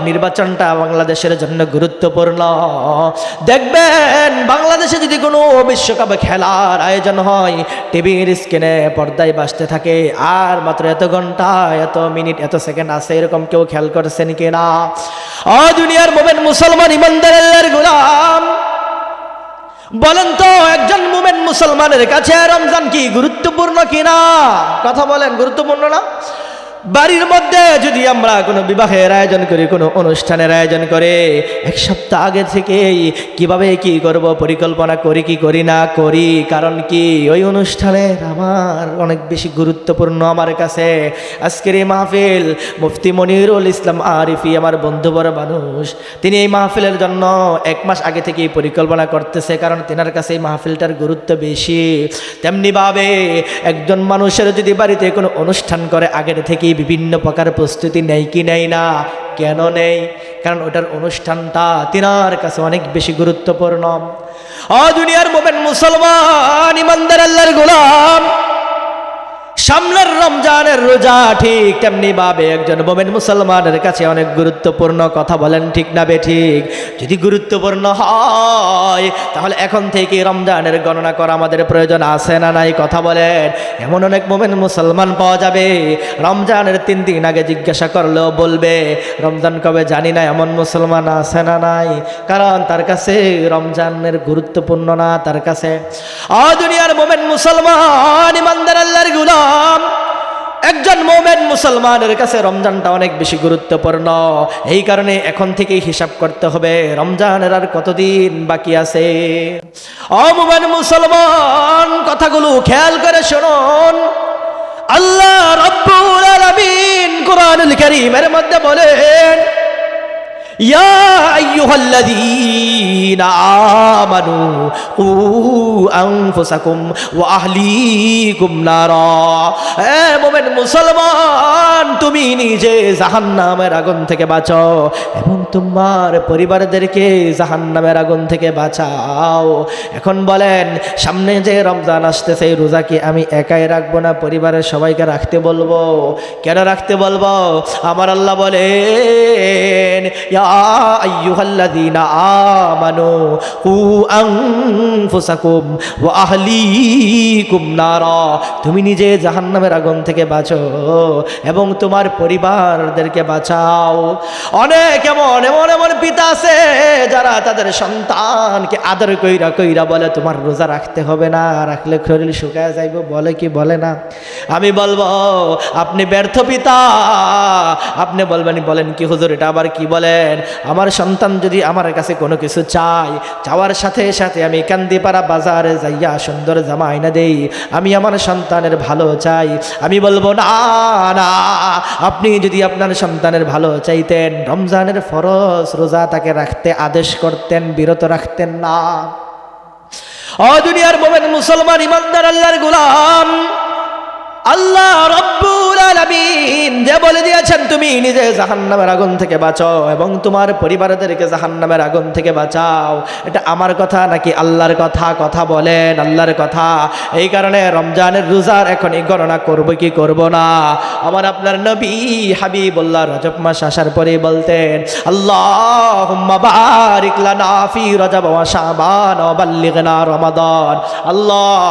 নির্বাচনটা বাংলাদেশের জন্য গুরুত্বপূর্ণ। দেখবেন বাংলাদেশে যদি কোনো বিশ্বকাপ খেলার আয়োজন হয়, টিভির স্ক্রিনে পর্দায় বাজতে থাকে, আর মাত্র এত ঘন্টা এত মিনিট এত সেকেন্ড আছে, এরকম কেউ খেয়াল করছেন কিনা? ও দুনিয়ার মোমেন মুসলমান, ইমানদার আল্লাহর গোলাম, বলেন তো একজন মোমেন মুসলমানের কাছে রমজান কি গুরুত্বপূর্ণ কিনা? কথা বলেন, গুরুত্বপূর্ণ না? বাড়ির মধ্যে যদি আমরা কোনো বিবাহের আয়োজন করি, কোনো অনুষ্ঠানের আয়োজন করে, এক সপ্তাহ আগে থেকেই কিভাবে কি করব পরিকল্পনা করি কি করি না করি। কারণ কি, ওই অনুষ্ঠানের আমার অনেক বেশি গুরুত্বপূর্ণ আমার কাছে। আজকের এই মাহফিল মুফতি মনিরুল ইসলাম আরিফি আমার বন্ধু বড় মানুষ, তিনি এই মাহফিলের জন্য 1 মাস আগে থেকেই পরিকল্পনা করতেছে, কারণ তেনার কাছে এই মাহফিলটার গুরুত্ব বেশি। তেমনিভাবে একজন মানুষের যদি বাড়িতে কোনো অনুষ্ঠান করে, আগের থেকে বিভিন্ন প্রকার প্রস্তুতি নেই কি নেই না? কেন নেই? কারণ ওটার অনুষ্ঠানটা তিনার কাছে অনেক বেশি গুরুত্বপূর্ণ। ও দুনিয়ার মোমেন মুসলমান, ইমানদার আল্লাহর গোলাম, সামনের রমজানের রোজা ঠিক তেমনি ভাবে একজন মোমেন মুসলমানের কাছে অনেক গুরুত্বপূর্ণ। কথা বলেন ঠিক না বেঠিক? যদি গুরুত্বপূর্ণ হয় তাহলে এখন থেকে রমজানের গণনা করা আমাদের প্রয়োজন আছে না নাই? কথা বলেন। এমন অনেক মোমেন মুসলমান পাওয়া যাবে, রমজানের 3 দিন আগে জিজ্ঞাসা করলেও বলবে রমজান কবে জানি না। এমন মুসলমান আছে না নাই? কারণ তার কাছে রমজানের গুরুত্বপূর্ণ না তার কাছে। দুনিয়ার মোমেন মুসলমান, ইমানদার আল্লাহর গোলাম, একজন মোমেন মুসলমানের কাছে রমজানটা অনেক বেশি গুরুত্বপূর্ণ। এই কারণে এখন থেকেই হিসাব করতে হবে রমজানের আর কতদিন বাকি আছে। ও মোমেন মুসলমান, কথাগুলো খেয়াল করে শুনুন। আল্লাহ রাব্বুল আলামিন কুরআনুল কারীমের মধ্যে বলেন, ইয়া আইয়ুহাল্লাযীনা আমানু কু আনফুসাকুম ওয়া আহলিকুম নারা। হে মুমিন মুসলমান, তুমি নিজে জাহান্নামের আগুন থেকে বাঁচো এবং তোমার পরিবারদেরকে জাহান্নামের আগুন থেকে বাঁচাও। এখন বলেন, সামনে যে রমজান আসতেছে, এই রোজা কি আমি একাই রাখবো না পরিবারের সবাইকে রাখতে বলবো? কেন রাখতে বলবো? আমার আল্লাহ বলেন, ইয়া আইয়ুহাল্লাযীনা আমানু কু আনফুসাকুম ওয়া আহলিকুম নারা। তুমি নিজে জাহান্নামের আগুন থেকে বাঁচো এবং তোমার পরিবারদেরকে বাঁচাও। অনেক এমন পিতা আছে যারা তাদের সন্তানকে আদর কইরা কইরা বলে তোমার রোজা রাখতে হবে না, রাখলে শরীর শুকায় যাইব। বলে কি বলে না? আমি বলবো আপনি ব্যর্থ পিতা। আপনি বলেন কি হুজুর, এটা আবার কি বলেন? আমার সন্তান যদি আমার কাছে কোনো কিছু চায়, চাওয়ার সাথে সাথে আমি কান্দিপাড়া বাজারে যাইয়া সুন্দর জামা আইনা দেই, আমি আমার সন্তানের ভালো চাই। আমি বলবো না না, আপনি যদি আপনার সন্তানের ভালো চাইতেন, রমজানের ফরজ রোজা তাকে রাখতে আদেশ করতেন, বিরত রাখতেন না। ও দুনিয়ার মোমেন মুসলমান, ইমানদার আল্লাহর গোলাম, আল্লাহ রাব্বুল আলামিন যে বলে দিয়েছেন তুমি নিজে জাহান্নামের আগুন থেকে বাঁচো এবং তোমার পরিবারদেরকে জাহান্নামের আগুন থেকে বাঁচাও, এটা আমার কথা নাকি আল্লাহর কথা? কথা বলেন, আল্লাহর কথা। এই কারণে রমজানের রোজার এখন এই গণনা করব কি করব না? আমার আপনার নবী হাবিবুল্লাহ রজব মাস আসার পরে বলতেন, আল্লাহুম্মা বারিক লানা ফি রজব ওয়া শাবান ওয়া বাল্লিগনা রমাদান। আল্লাহ,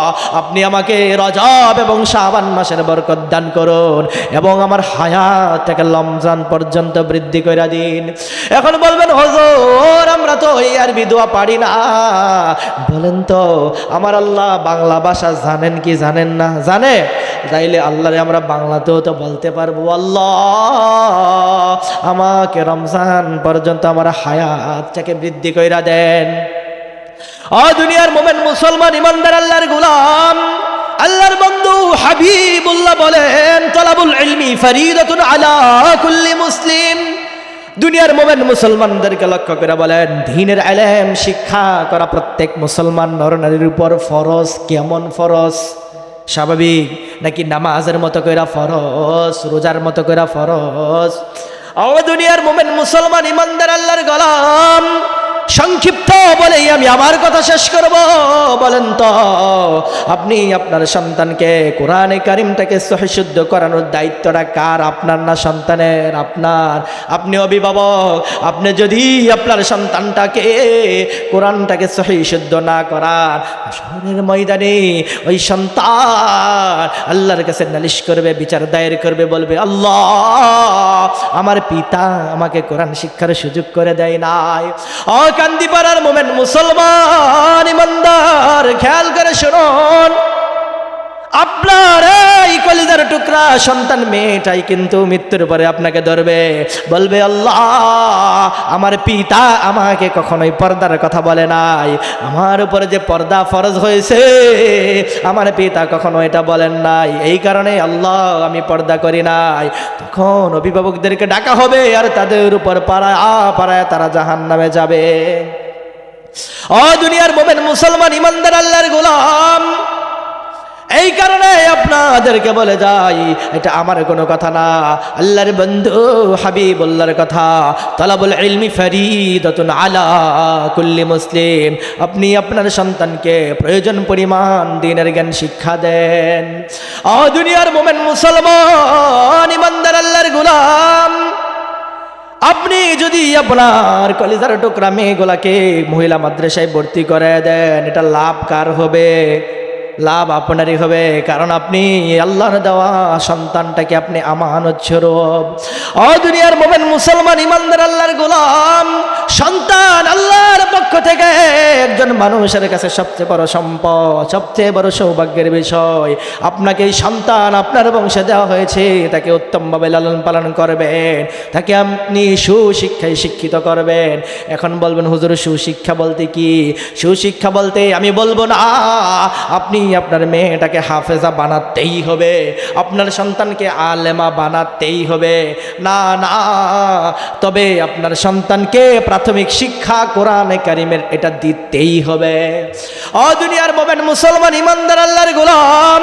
আপনি আমাকে রজব এবং শাবান মাসের বরকত দান করুন করুন এবং আমার হায়াত থেকে রমজান পর্যন্ত বৃদ্ধি করে দিন। এখন বলবেন হুজুর আমরা তো এই আরবি দোয়া পারি না, বলেন তো আমার আল্লাহ বাংলা ভাষা জানেন কি জানেন না? জানে। তাইলে আল্লাহরে আমরা বাংলাতেও তো বলতে পারবো, আল্লাহ আমাকে রমজান পর্যন্ত আমার হায়াতটাকে বৃদ্ধি কইরা দেন। ও দুনিয়ার মোমেন মুসলমান ইমানদার আল্লাহর গোলাম, আল্লাহর বন্ধু হাবিবুল্লাহ বলেন তলাবুল ইলমি ফরিদাতুন আলা কুল্লি মুসলিম। দুনিয়ার মোমেন মুসলমানদেরকে লক্ষ্য করে বলেন দ্বীনের ইলম শিক্ষা করা প্রত্যেক মুসলমান নরনারীর উপর ফরজ। কেমন ফরজ? স্বাভাবিক নাকি নামাজের মতো কইরা ফরজ, রোজার মতো কইরা ফরজ? ও দুনিয়ার মোমেন মুসলমান ইমানদার আল্লাহর গোলাম, সংক্ষিপ্ত বলেই আমি আমার কথা শেষ করব। বলেন তো আপনি আপনার সন্তানকে কোরআনে কারিমটাকে সহিশুদ্ধ করানোর দায়িত্বটা কার? আপনার না সন্তানের? আপনার। আপনি অভিভাবক, আপনি যদি আপনার সন্তানটাকে কোরআনটাকে সহিশুদ্ধ না করান, শহরের ময়দানে ওই সন্তান আল্লাহর কাছে নালিশ করবে, বিচার দায়ের করবে, বলবে আল্লাহ আমার পিতা আমাকে কোরআন শিক্ষার সুযোগ করে দেয় নাই। কান্দিপাড়ার মোমেন মুসলমান ইমানদার খেয়াল করে শুনুন, আপনার এই কলিজার টুকরা সন্তান মেয়েটাই কিন্তু মৃত্যুর পরে আপনাকে ধরবে, বলবে আল্লাহ আমার পিতা আমাকে কখনোই পর্দার কথা বলে নাই, আমার উপরে যে পর্দা ফরজ হয়েছে আমার পিতা কখনো এটা বলেন নাই, এই কারণে আল্লাহ আমি পর্দা করি নাই। তখন অভিভাবকদেরকে ডাকা হবে আর তাদের উপর পাড়ায় পাড়ায় তারা জাহান্নামে যাবে। ও দুনিয়ার মোমেন মুসলমান ইমানদার আল্লাহর গোলাম, এই কারণে আপনাদেরকে বলে যাই এটা আমার কোনো কথা না, আল্লাহর বন্ধু হাবিবুল্লাহর কথা। তালাবুল ইলমি ফরিদাতুন আলা কুল্লি মুসলিম। আপনি আপনার সন্তানকে প্রয়োজন পরিমাণ দ্বীনের জ্ঞান শিক্ষা দেন। ও দুনিয়ার মোমেন মুসলমান ইমানদার আল্লাহর গোলাম, আপনি যদি আপনার কলিজার টুকরা মেয়েগুলাকে মহিলা মাদ্রাসায় ভর্তি করে দেন, এটা লাভ কার হবে? লাভ আপনারই হবে, কারণ আপনি আল্লাহর দেওয়া সন্তানটাকে আপনি আমানত স্বরূপ। ও দুনিয়ার মোমেন মুসলমান ইমানদার আল্লাহর গোলাম, সন্তান আল্লাহর পক্ষ থেকে একজন মানুষের কাছে সবচেয়ে বড় সম্পদ, সবচেয়ে বড় সৌভাগ্যের বিষয়। আপনাকে এই সন্তান আপনার বংশে দেওয়া হয়েছে, তাকে উত্তমভাবে লালন পালন করবেন, তাকে আপনি সুশিক্ষায় শিক্ষিত করবেন। এখন বলবেন হুজুর সুশিক্ষা বলতে কি? সুশিক্ষা বলতে আমি বলবো না আপনি আপনার মেয়েটাকে হাফেজা বানাতেই হবে, আপনার সন্তানকে আলেমা বানাতেই হবে, না না, তবে আপনার সন্তানকে প্রাথমিক শিক্ষা কোরআনে কারিমের এটা দিতেই হবে। ও দুনিয়ার মোমেন মুসলমান ইমানদার আল্লাহর গোলাম,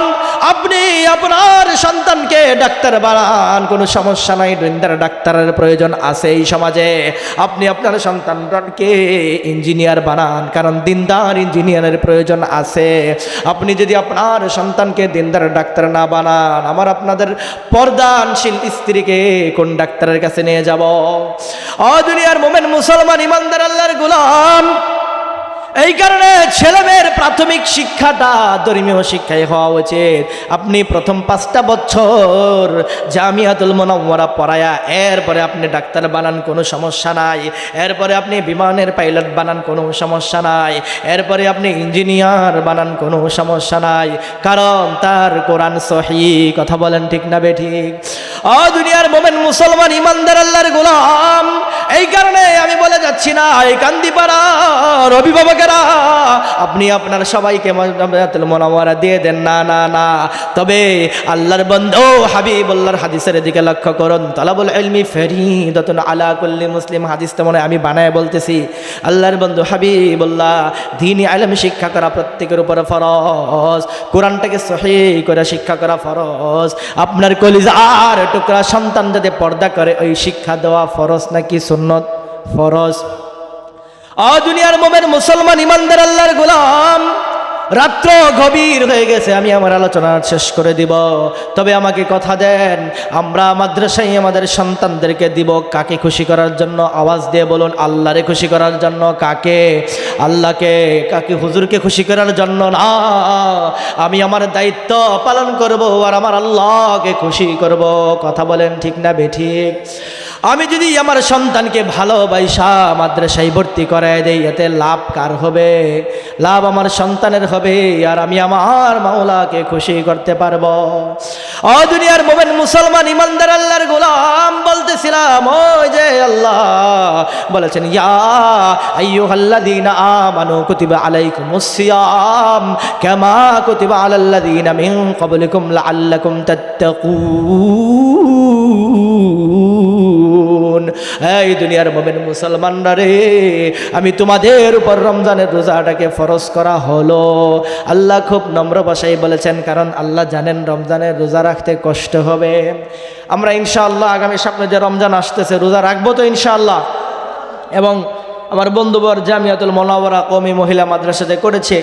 আপনি আপনার সন্তানকে ডাক্তার বানান, কোনো সমস্যা নাই, দিনদার ডাক্তারের প্রয়োজন আছে এই সমাজে। আপনি আপনার সন্তানকে ইঞ্জিনিয়ার বানান, কারণ দিনদার ইঞ্জিনিয়ারের প্রয়োজন আছে। আপনি যদি আপনার সন্তানকে দিনদার ডাক্তার না বানান, আমার আপনাদের পর্দানশীল স্ত্রীকে কোন ডাক্তারের কাছে নিয়ে যাব? ও দুনিয়ার মোমেন মুসলমান ইমানদার আল্লাহর গোলাম, এই কারণে ছেলেমেয়ের প্রাথমিক শিক্ষাটা ধর্মীয় শিক্ষায় হওয়া উচিত। আপনি প্রথম 5টা বছর জামিয়াতুল মুনাওয়ারা পড়ায়া এরপরে আপনি ডাক্তার বানান, কোনো সমস্যা নাই। এরপরে আপনি বিমানের পাইলট বানান, কোনো সমস্যা নাই। এরপরে আপনি ইঞ্জিনিয়ার বানান, কোনো সমস্যা নাই, কারণ তার কোরআন সহিহ। কথা বলেন ঠিক না বেঠিক? ও দুনিয়ার মোমেন মুসলমান ইমানদার আল্লাহর গোলাম, এই কারণে আমি বলে যাচ্ছি না এই কান্দিপাড়ার অভিভাবকেরা আপনি আপনার সবাইকে জামিয়াতুল মুনাওয়ারা দিয়ে দেন, না না না। তবে আল্লাহর বন্ধু হাবিবুল্লাহর হাদিসের দিকে লক্ষ্য করুন, তালাবুল ইলমি ফরিদাতুন আলা কুল্লি মুসলিম। হাদিসটা মনে আমি বানায় বলতেছি। আল্লাহর বন্ধু হাবিবুল্লাহ দ্বীনি ইলম শিক্ষা করা প্রত্যেকের উপর ফরজ, কোরআনটাকে সহিহ করে শিক্ষা করা ফরজ। আপনার কলিজার টুকরা সন্তান যদি পর্দা করে, ওই শিক্ষা দেওয়া ফরজ নাকি সুন্নত? ফরজ। দুনিয়ার মোমেন মুসলমান ইমানদার আল্লাহর গোলাম, রাত্র গভীর হয়ে গেছে, আমি আমার আলোচনা শেষ করে দিব। তবে আমাকে কথা দেন, আমরা মাদ্রাসায় আমাদের সন্তানদেরকে দিব কাকে খুশি করার জন্য? আওয়াজ দিয়ে বলুন, আল্লাহরে খুশি করার জন্য। কাকে? আল্লাহকে। কাকে? হুজুরকে খুশি করার জন্য না। আমি আমার দায়িত্ব পালন করব আর আমার আল্লাহকে খুশি করব। কথা বলেন ঠিক না বেঠিক? আমি যদি আমার সন্তানকে ভালোবাসা মাদ্রাসায় ভর্তি করায় দেই, এতে লাভ কার হবে? লাভ আমার সন্তানের হবে, আর আমি আমার মাওলাকে খুশি করতে পারবো। ও দুনিয়ার মোমেন মুসলমান ইমানদার আল্লাহর গোলাম, বলতেছিলাম ওই যে আল্লাহ বলেছেন, ইয়া আইয়ুহাল্লাযীনা আমানু কুতিবা আলাইকুমুস সিয়াম কামা কুতিবা আলাল্লাযীনা মিন ক্বাবলিকুম লাআল্লাকুম তাত্তাকুন। এই দুনিয়ার মুমিন মুসলমানরা রে, আমি তোমাদের উপর রমজানের রোজাটাকে ফরজ করা হলো। আল্লাহ খুব নম্র ভাষায় বলেছেন, কারণ আল্লাহ জানেন রমজানের রোজা রাখতে কষ্ট হবে। আমরা ইনশাআল্লাহ আগামী সপ্তাহে যে রমজান আসতেছে রোজা রাখবো তো ইনশাআল্লাহ। এবং আমার বন্ধুবর জামিয়াতুল মুনাওয়ারা কওমি মহিলা মাদ্রাসাতে করেছে,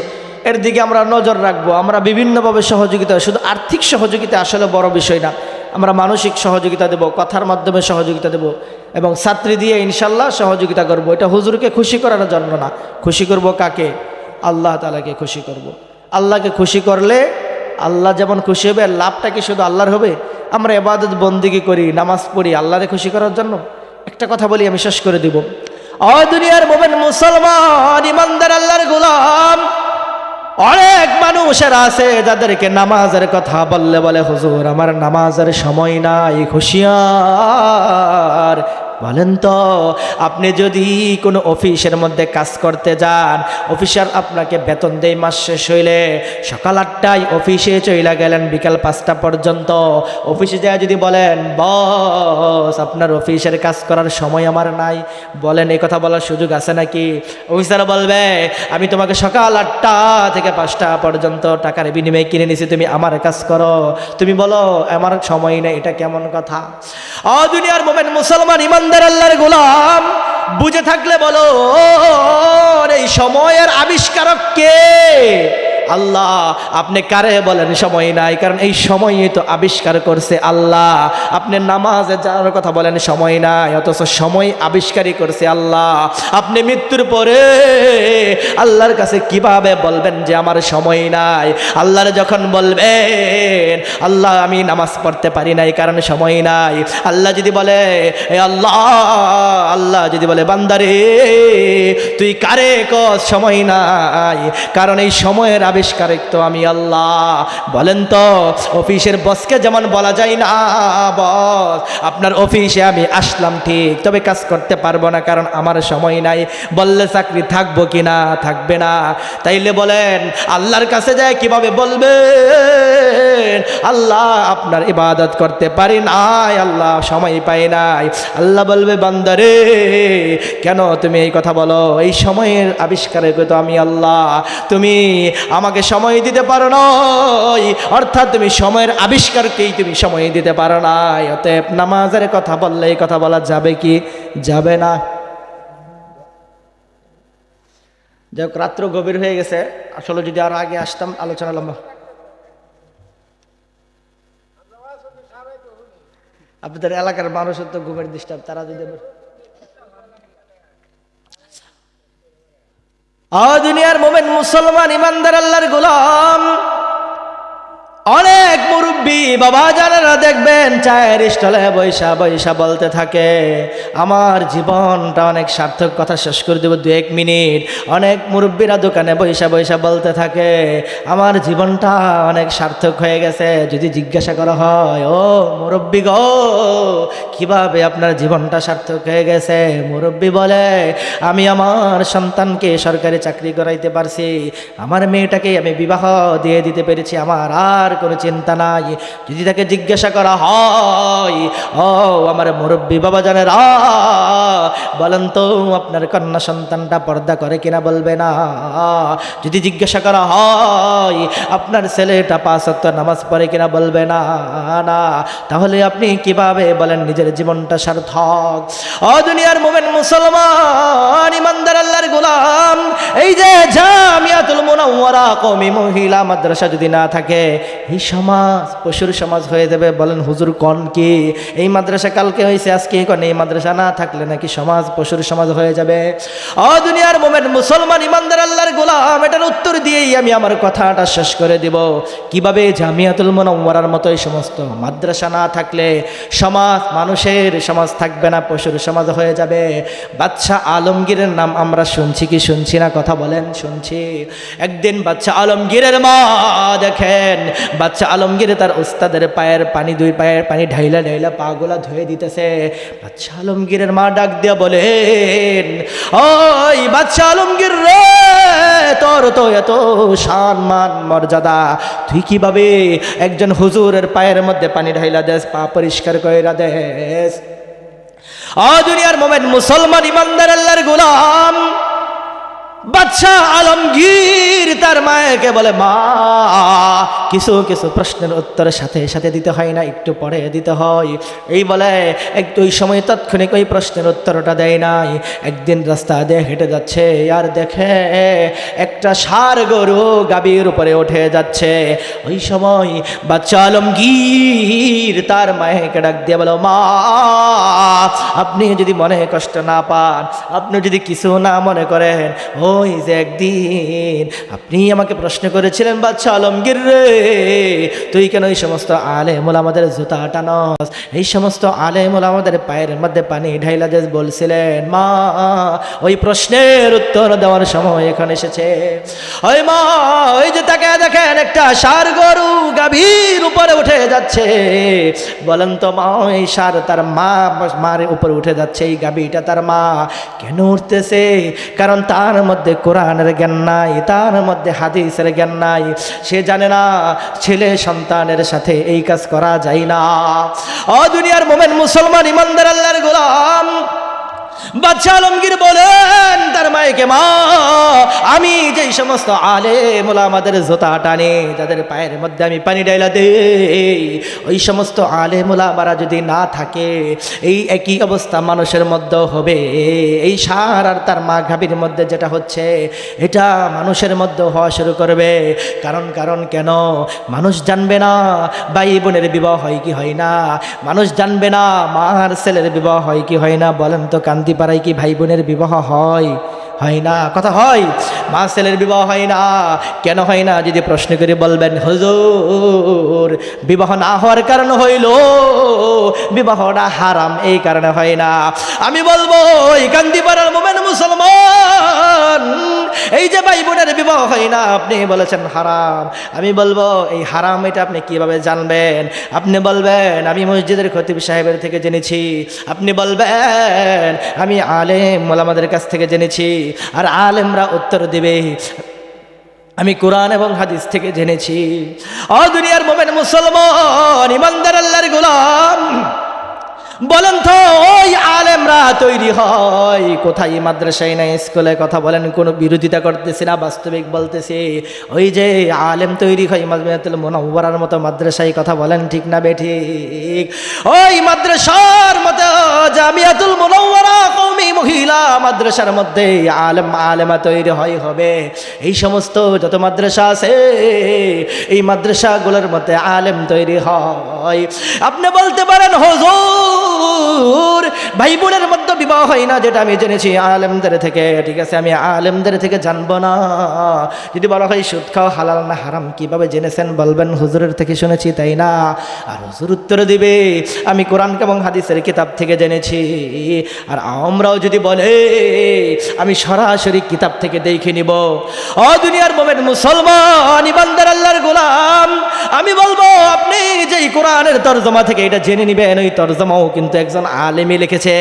এর দিকে আমরা নজর রাখবো। আমরা বিভিন্নভাবে সহযোগিতা, শুধু আর্থিক সহযোগিতা আসলে বড় বিষয় না, আমরা মানসিক সহযোগিতা দেব, কথার মাধ্যমে সহযোগিতা দেব এবং ছাত্রী দিয়ে ইনশাল্লাহ সহযোগিতা করব। এটা হুজুরকে খুশি করার জন্য না, খুশি করব কাকে? আল্লাহ তাআলাকে খুশি করব। আল্লাহকে খুশি করলে আল্লাহ যেমন খুশি হবে, লাভটা কি শুধু আল্লাহর হবে? আমরা ইবাদত বন্দেগী করি, নামাজ পড়ি আল্লাহকে খুশি করার জন্য। একটা কথা বলি, আমি শেষ করে দিব। ও দুনিয়ার মুমিন মুসলমান ইমানদার আল্লাহর গোলাম, অনেক মানুষের আছে যাদেরকে নামাজের কথা বললে বলে, হুজুর আমার নামাজের সময় নাই। হুঁশিয়ার, বলেন তো, আপনি যদি কোনো অফিসের মধ্যে কাজ করতে যান, অফিসার আপনাকে বেতন দেয় মাস শেষ হইলে, সকাল 8টায় অফিসে চইলা গেলেন বিকাল 5টা পর্যন্ত। অফিসে যায় যদি বলেন, বস আপনার অফিসের কাজ করার সময় আমার নাই, বলেন এই কথা বলার সুযোগ আছে নাকি? অফিসার বলবে, আমি তোমাকে সকাল 8টা থেকে 5টা পর্যন্ত টাকার বিনিময়ে কিনে নিছি, তুমি আমার কাজ করো। তুমি বলো আমার সময় নেই, এটা কেমন কথা? ও দুনিয়ার মুমিন মুসলমান ইমানদার আল্লাহর গোলাম, বুঝে থাকলে বলো, এই সময়ের আবিষ্কারক কে? আল্লাহ। আপনি কারে বলেন সময় নাই? কারণ এই সময়ই তো আবিষ্কার করছে আল্লাহ। আপনি নামাজে যাওয়ার কথা বলেন সময় নাই, অথচ সময় আবিষ্কারই করছে আল্লাহ। আপনি মৃত্যুর পরে আল্লাহর কাছে কিভাবে বলবেন যে আমার সময় নাই? আল্লাহর যখন বলবেন, আল্লাহ আমি নামাজ পড়তে পারি নাই কারণ সময় নাই, আল্লাহ যদি বলে আল্লাহ, আল্লাহ যদি বলে বান্দারে তুই কারে কস সময় নাই, কারণ এই সময়ের আবিষ্কারক তো আমি আল্লাহ। বলেন তো, অফিসের বসকে যেমন বলা যায় না, বস আপনার অফিসে আমি আসলাম ঠিক, তবে কাজ করতে পারবো না কারণ আমার সময় নাই, বললে চাকরি থাকবো কি না? থাকবে না। তাইলে বলেন আল্লাহর কাছে যায় কিভাবে বলবেন, আল্লাহ আপনার ইবাদত করতে পারি নাই, আল্লাহ সময় পাই নাই। আল্লাহ বলবে বান্দারে কেন তুমি এই কথা বলো? এই সময়ের আবিষ্কারক তো আমি আল্লাহ, তুমি আমাকে সময় দিতে পারো নাই, অর্থাৎ তুমি সময়ের আবিষ্কারকেই তুমি সময় দিতে পারো নাই। অতএব নামাজের কথা বললে এই কথা বলা যাবে কি? যাবে না। যাই হোক, রাত্র গভীর হয়ে গেছে, আসলে যদি আরো আগে আসতাম আলোচনা লম্বা। আপনাদের এলাকার মানুষের তো ঘুমের ডিস্টার্ব, তারা যদি দুনিয়ার মুমিন মুসলমান ইমানদার আল্লাহর গোলাম, অনেক মুরব্বী বাবা জানেরা দেখবেন চায়ের স্টলে বৈশা বৈশা বলতে থাকে, আমার জীবনটা অনেক সার্থক। কথা শেষ করে দেব 2-1 মিনিট। অনেক মুরব্বীরা দোকানে বৈশা বৈশা বলতে থাকে, আমার জীবনটা অনেক সার্থক হয়ে গেছে। যদি জিজ্ঞাসা করা হয়, ও মুরব্বী গো, কিভাবে আপনার জীবনটা সার্থক হয়ে গেছে? মুরব্বী বলে, আমি আমার সন্তানকে সরকারি চাকরি করাইতে পারছি, আমার মেয়েটাকে আমি বিবাহ দিয়ে দিতে পেরেছি, আমার আর কোনো চিন্তা নাই। যদি তাকে জিজ্ঞাসা করা হয়, ও আমার মুরব্বী বাবা জানেরা, বলেন তো আপনার কন্যা সন্তানটা পর্দা করে কিনা? বলবে না। যদি জিজ্ঞাসা করা হয় আপনার ছেলেটা 5 ওয়াক্ত নামাজ পড়ে কিনা? বলবে না। না, তাহলে আপনি কিভাবে বলেন নিজের জীবনটা সার্থক? ও দুনিয়ার মুমিন মুসলমান ইমানদার আল্লাহর গোলাম, এই যে জামিয়াতুল মুনাওয়ারা কওমি মহিলা মাদ্রাসা যদি না থাকে, এই সমাজ পশুর সমাজ হয়ে যাবে। বলেন হুজুর কোন কি? এই মাদ্রাসা কালকে হয়েছে আজকে কোন? এই মাদ্রাসা না থাকলে নাকি সমাজ পশুর সমাজ হয়ে যাবে? ও দুনিয়ার মুমিন মুসলমান ইমানদার আল্লাহর গোলাম, এটার উত্তর দিয়েই আমি আমার কথাটা শেষ করে দিব। কিভাবে জামিয়াতুল মুনাওয়ারার মতো এই সমস্ত মাদ্রাসা না থাকলে সমাজ মানুষের সমাজ থাকবে না, পশুর সমাজ হয়ে যাবে। বাদশাহ আলমগীরের নাম আমরা শুনছি কি শুনছি না? কথা বলেন। শুনছি। একদিন বাদশাহ আলমগীরের মা দেখেন, বাদশাহ আলমগীর তার উস্তাদের পায়ের পানি, 2 পায়ের পানি ঢাইলা ঢাইলা পা গুলা ধুয়ে দিতেছে। বাদশাহ আলমগীরের মা ডাক দিয়া বলেন, ওই বাদশাহ আলমগীর রে, তোর তো এত সম্মান মর্যাদা, তুই কিভাবে একজন হুজুরের পায়ের মধ্যে পানি ঢাইলা দেস, পা পরিষ্কার কইরা দেস? ও দুনিয়ার মুমিন মুসলমান ইমানদার আল্লাহর গোলাম, বাদশাহ আলমগীর তার মায়েকে বলে, মা, কিছু কিছু প্রশ্নের উত্তরের সাথে সাথে দিতে হয় না, একটু পরে দিতে হয়। এই বলে একটু ওই সময় তাৎক্ষণিক ওই প্রশ্নের উত্তরটা দেয় নাই। একদিন রাস্তা দিয়ে হেঁটে যাচ্ছে, আর দেখে একটা ষাঁড় গরু গাভীর উপরে উঠে যাচ্ছে। ওই সময় বাদশাহ আলমগীর তার মায়েকে ডাক দিয়ে বলো, মা, আপনি যদি মনে কষ্ট না পান, আপনি যদি কিছু না মনে করেন, ওই যে একদিন আপনি আমাকে প্রশ্ন করেছিলেন, বাদশাহ আলমগীর রে, তুই কেন এই সমস্ত আলেম ওলামাদের জুতা টানস, এই সমস্ত আলেম ওলামাদের পায়ের মধ্যে পানি ঢাইলা দেশ বলছিলেন? মা, ওই প্রশ্নের উত্তর দেওয়ার সময় এখন এসেছে। ওই মা, ওই যে তাকে দেখেন একটা ষাঁড় গরু গাভীর উপরে উঠে যাচ্ছে। বলেন তো মা, এই ষাঁড় তার মার উপরে উঠে যাচ্ছে, এই গাভীটা তার মা কেন উঠতেছে? কারণ তার মধ্যে কোরআনের জ্ঞান নাই, তার মধ্যে হাদিসের জ্ঞান নাই। সে জানে না ছেলে সন্তানের সাথে এই কাজ করা যায় না। ও দুনিয়ার মুমিন মুসলমান ইমানদার আল্লাহর গোলাম, বাদশাহ আলমগীর বলেন তার মায়েকে, মা, আমি যেই সমস্ত আলেম ওলামাদের জুতা টানে, যাদের পায়ের মধ্যে আমি পানি ডাইলা দেই, ওই সমস্ত আলেম ওলামারা যদি না থাকে, এই একই অবস্থা মানুষের মধ্যে হবে। এই ষাঁড় আর তার মা গাভীর মধ্যে যেটা হচ্ছে, এটা মানুষের মধ্যে হওয়া শুরু করবে। কারণ কেন? মানুষ জানবে না ভাই বোনের বিবাহ হয় কি হয় না, মানুষ জানবে না মার ছেলের বিবাহ হয় কি হয় না। বলেন তো কান্দি পাড়ায় কি ভাই বোনের বিবাহ হয়? হয় না। কথা হয়? মা ছেলের বিবাহ হয় না। কেন হয় না যদি প্রশ্ন করে বলবেন, হুজুর বিবাহ না হওয়ার কারণ হইল বিবাহটা হারাম, এই কারণে হয় না। আমি বলবো এই কান্দিপাড়ার মুমিন মুসলমান, এই যে ভাই বোনের বিবাহ হয় না, আপনি বলেছেন হারাম। আমি বলবো এই হারাম এটা আপনি কিভাবে জানবেন? আপনি বলবেন আমি মসজিদের খতিব সাহেবের থেকে জেনেছি, আপনি বলবেন আমি আলেম ওলামাদের কাছ থেকে জেনেছি, আর আলেমরা উত্তর দিবে আমি কোরআন এবং হাদিস থেকে জেনেছি। ও দুনিয়ার মুমিন মুসলমান ইমানদার আল্লাহর গোলাম, বলেন তো ওই আলেমরা তৈরি হয় কোথায়? মাদ্রাসায় না স্কুলে? কথা বলেন। কোনো বিরোধিতা করতেছি না, বাস্তবিক বলতেছি। ওই যে আলেম তৈরি হয় জামিয়াতুল মুনাওয়ারার মতো মাদ্রাসায়। কথা বলেন ঠিক না বেঠিক? ওই মাদ্রাসার মতো জামিয়াতুল মুনাওয়ারা কওমি মহিলা মাদ্রাসার মধ্যে আলেম আলেমা তৈরি হবে। এই সমস্ত যত মাদ্রাসা আছে, এই মাদ্রাসাগুলোর মধ্যে আলেম তৈরি হয়। আপনি বলতে পারেন হুজুর ভাই বোনের মধ্যে বিবাহ হয় না, যেটা আমি জেনেছি আলেমদের থেকে। ঠিক আছে, আমি আলেমদের থেকে জানবো না। যদি বলা হয় সুদ খাওয়া হালাল না হারাম, কিভাবে জেনেছেন? বলবেন হুজুরের থেকে শুনেছি, তাই না? আর হুজুর উত্তর দিবে আমি কোরআন এবং হাদিসের কিতাব থেকে জেনেছি। আর আমরাও যদি বলে আমি সরাসরি কিতাব থেকে দেখে নিব। ও দুনিয়ার মুমিন মুসলমান ইমানদার আল্লাহর গোলাম, আমি বলবো আপনি যেই কোরআনের তরজমা থেকে এটা জেনে নিবেন, ওই তরজমাও কিন্তু একজন আলেমই লিখেছে।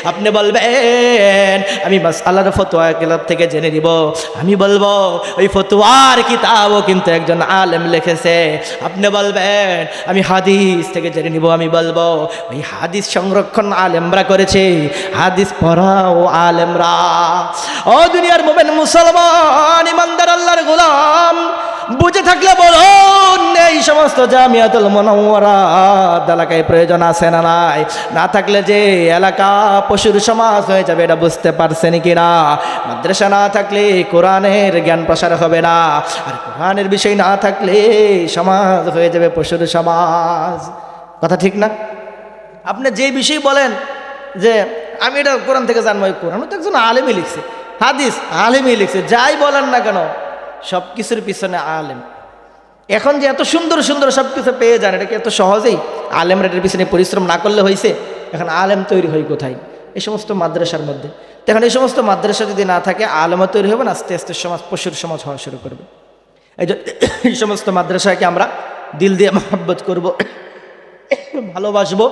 আপনি বলবেন বলবেন আমি মাসআলার ফতোয়া কিতাব থেকে জেনে নিব, আমি বলবো ওই ফতোয়ার কিতাবও কিন্তু একজন আলেম লিখেছে। আপনি বলবেন আমি হাদিস থেকে জেনে নিব, আমি বলবো ওই হাদিস সংরক্ষণ আলেমরা করেছে, হাদিস পড়াও আলেমরা। ও দুনিয়ার মুমিন মুসলমান ইমানদার আল্লাহর গোলাম, বুঝে থাকলে বলুন এই সমস্ত জামিয়াতুল মুনাওয়ারা এলাকায় প্রয়োজন আছে না নাই? না থাকলে যে এলাকা পশুর সমাজ হয়ে যাবে এটা বুঝতে পারছেন কিনা? মাদ্রাসা না থাকলে কোরআনের জ্ঞান প্রসার হবে না, আর কোরআনের বিষয় না থাকলে সমাজ হয়ে যাবে পশুর সমাজ। কথা ঠিক না? আপনি যে বিষয় বলেন যে আমি এটা কোরআন থেকে জানবো, কোরআনও তো একজন আলেমই লিখছে, হাদিস আলেমই লিখছে, যাই বলেন না কেন সব কিছুর পিছনে আলেম। এখন যে এত সুন্দর সুন্দর সব কিছু পেয়ে যান, এটা কি এত সহজেই? আলেমরা এটার পিছনে পরিশ্রম না করলে হয়েছে? এখন আলেম তৈরি হয় কোথায়? এই সমস্ত মাদ্রাসার মধ্যে। এখন এই সমস্ত মাদ্রাসা যদি না থাকে আলেমও তৈরি হবে না, আস্তে আস্তে সমাজ পশুর সমাজ হওয়া শুরু করবে। এই সমস্ত মাদ্রাসাকে আমরা দিল দিয়ে মহব্বত করব, ভালোবাসবো।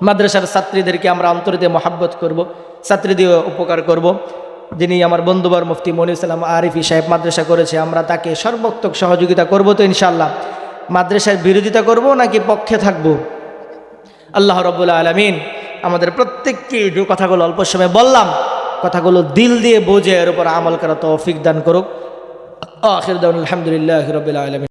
মাদ্রাসার ছাত্রীদেরকে আমরা অন্তর দিয়ে মহব্বত করব, ছাত্রী দিয়ে উপকার করব। যিনি আমার বন্ধুবর মুফতি মনিরুল ইসলাম আরিফি সাহেব মাদ্রাসা করেছে, আমরা তাকে সর্বাত্মক সহযোগিতা করব তো ইনশাআল্লাহ। মাদ্রাসার বিরোধিতা করব নাকি পক্ষে থাকব? আল্লাহ রাব্বুল আলামিন আমাদের প্রত্যেককে যে কথাগুলো অল্প সময় বললাম, কথাগুলো দিল দিয়ে বুঝে এর উপর আমল করা তৌফিক দান করুক। আখির দাওয়ানা আলহামদুলিল্লাহি রাব্বিল আলামিন।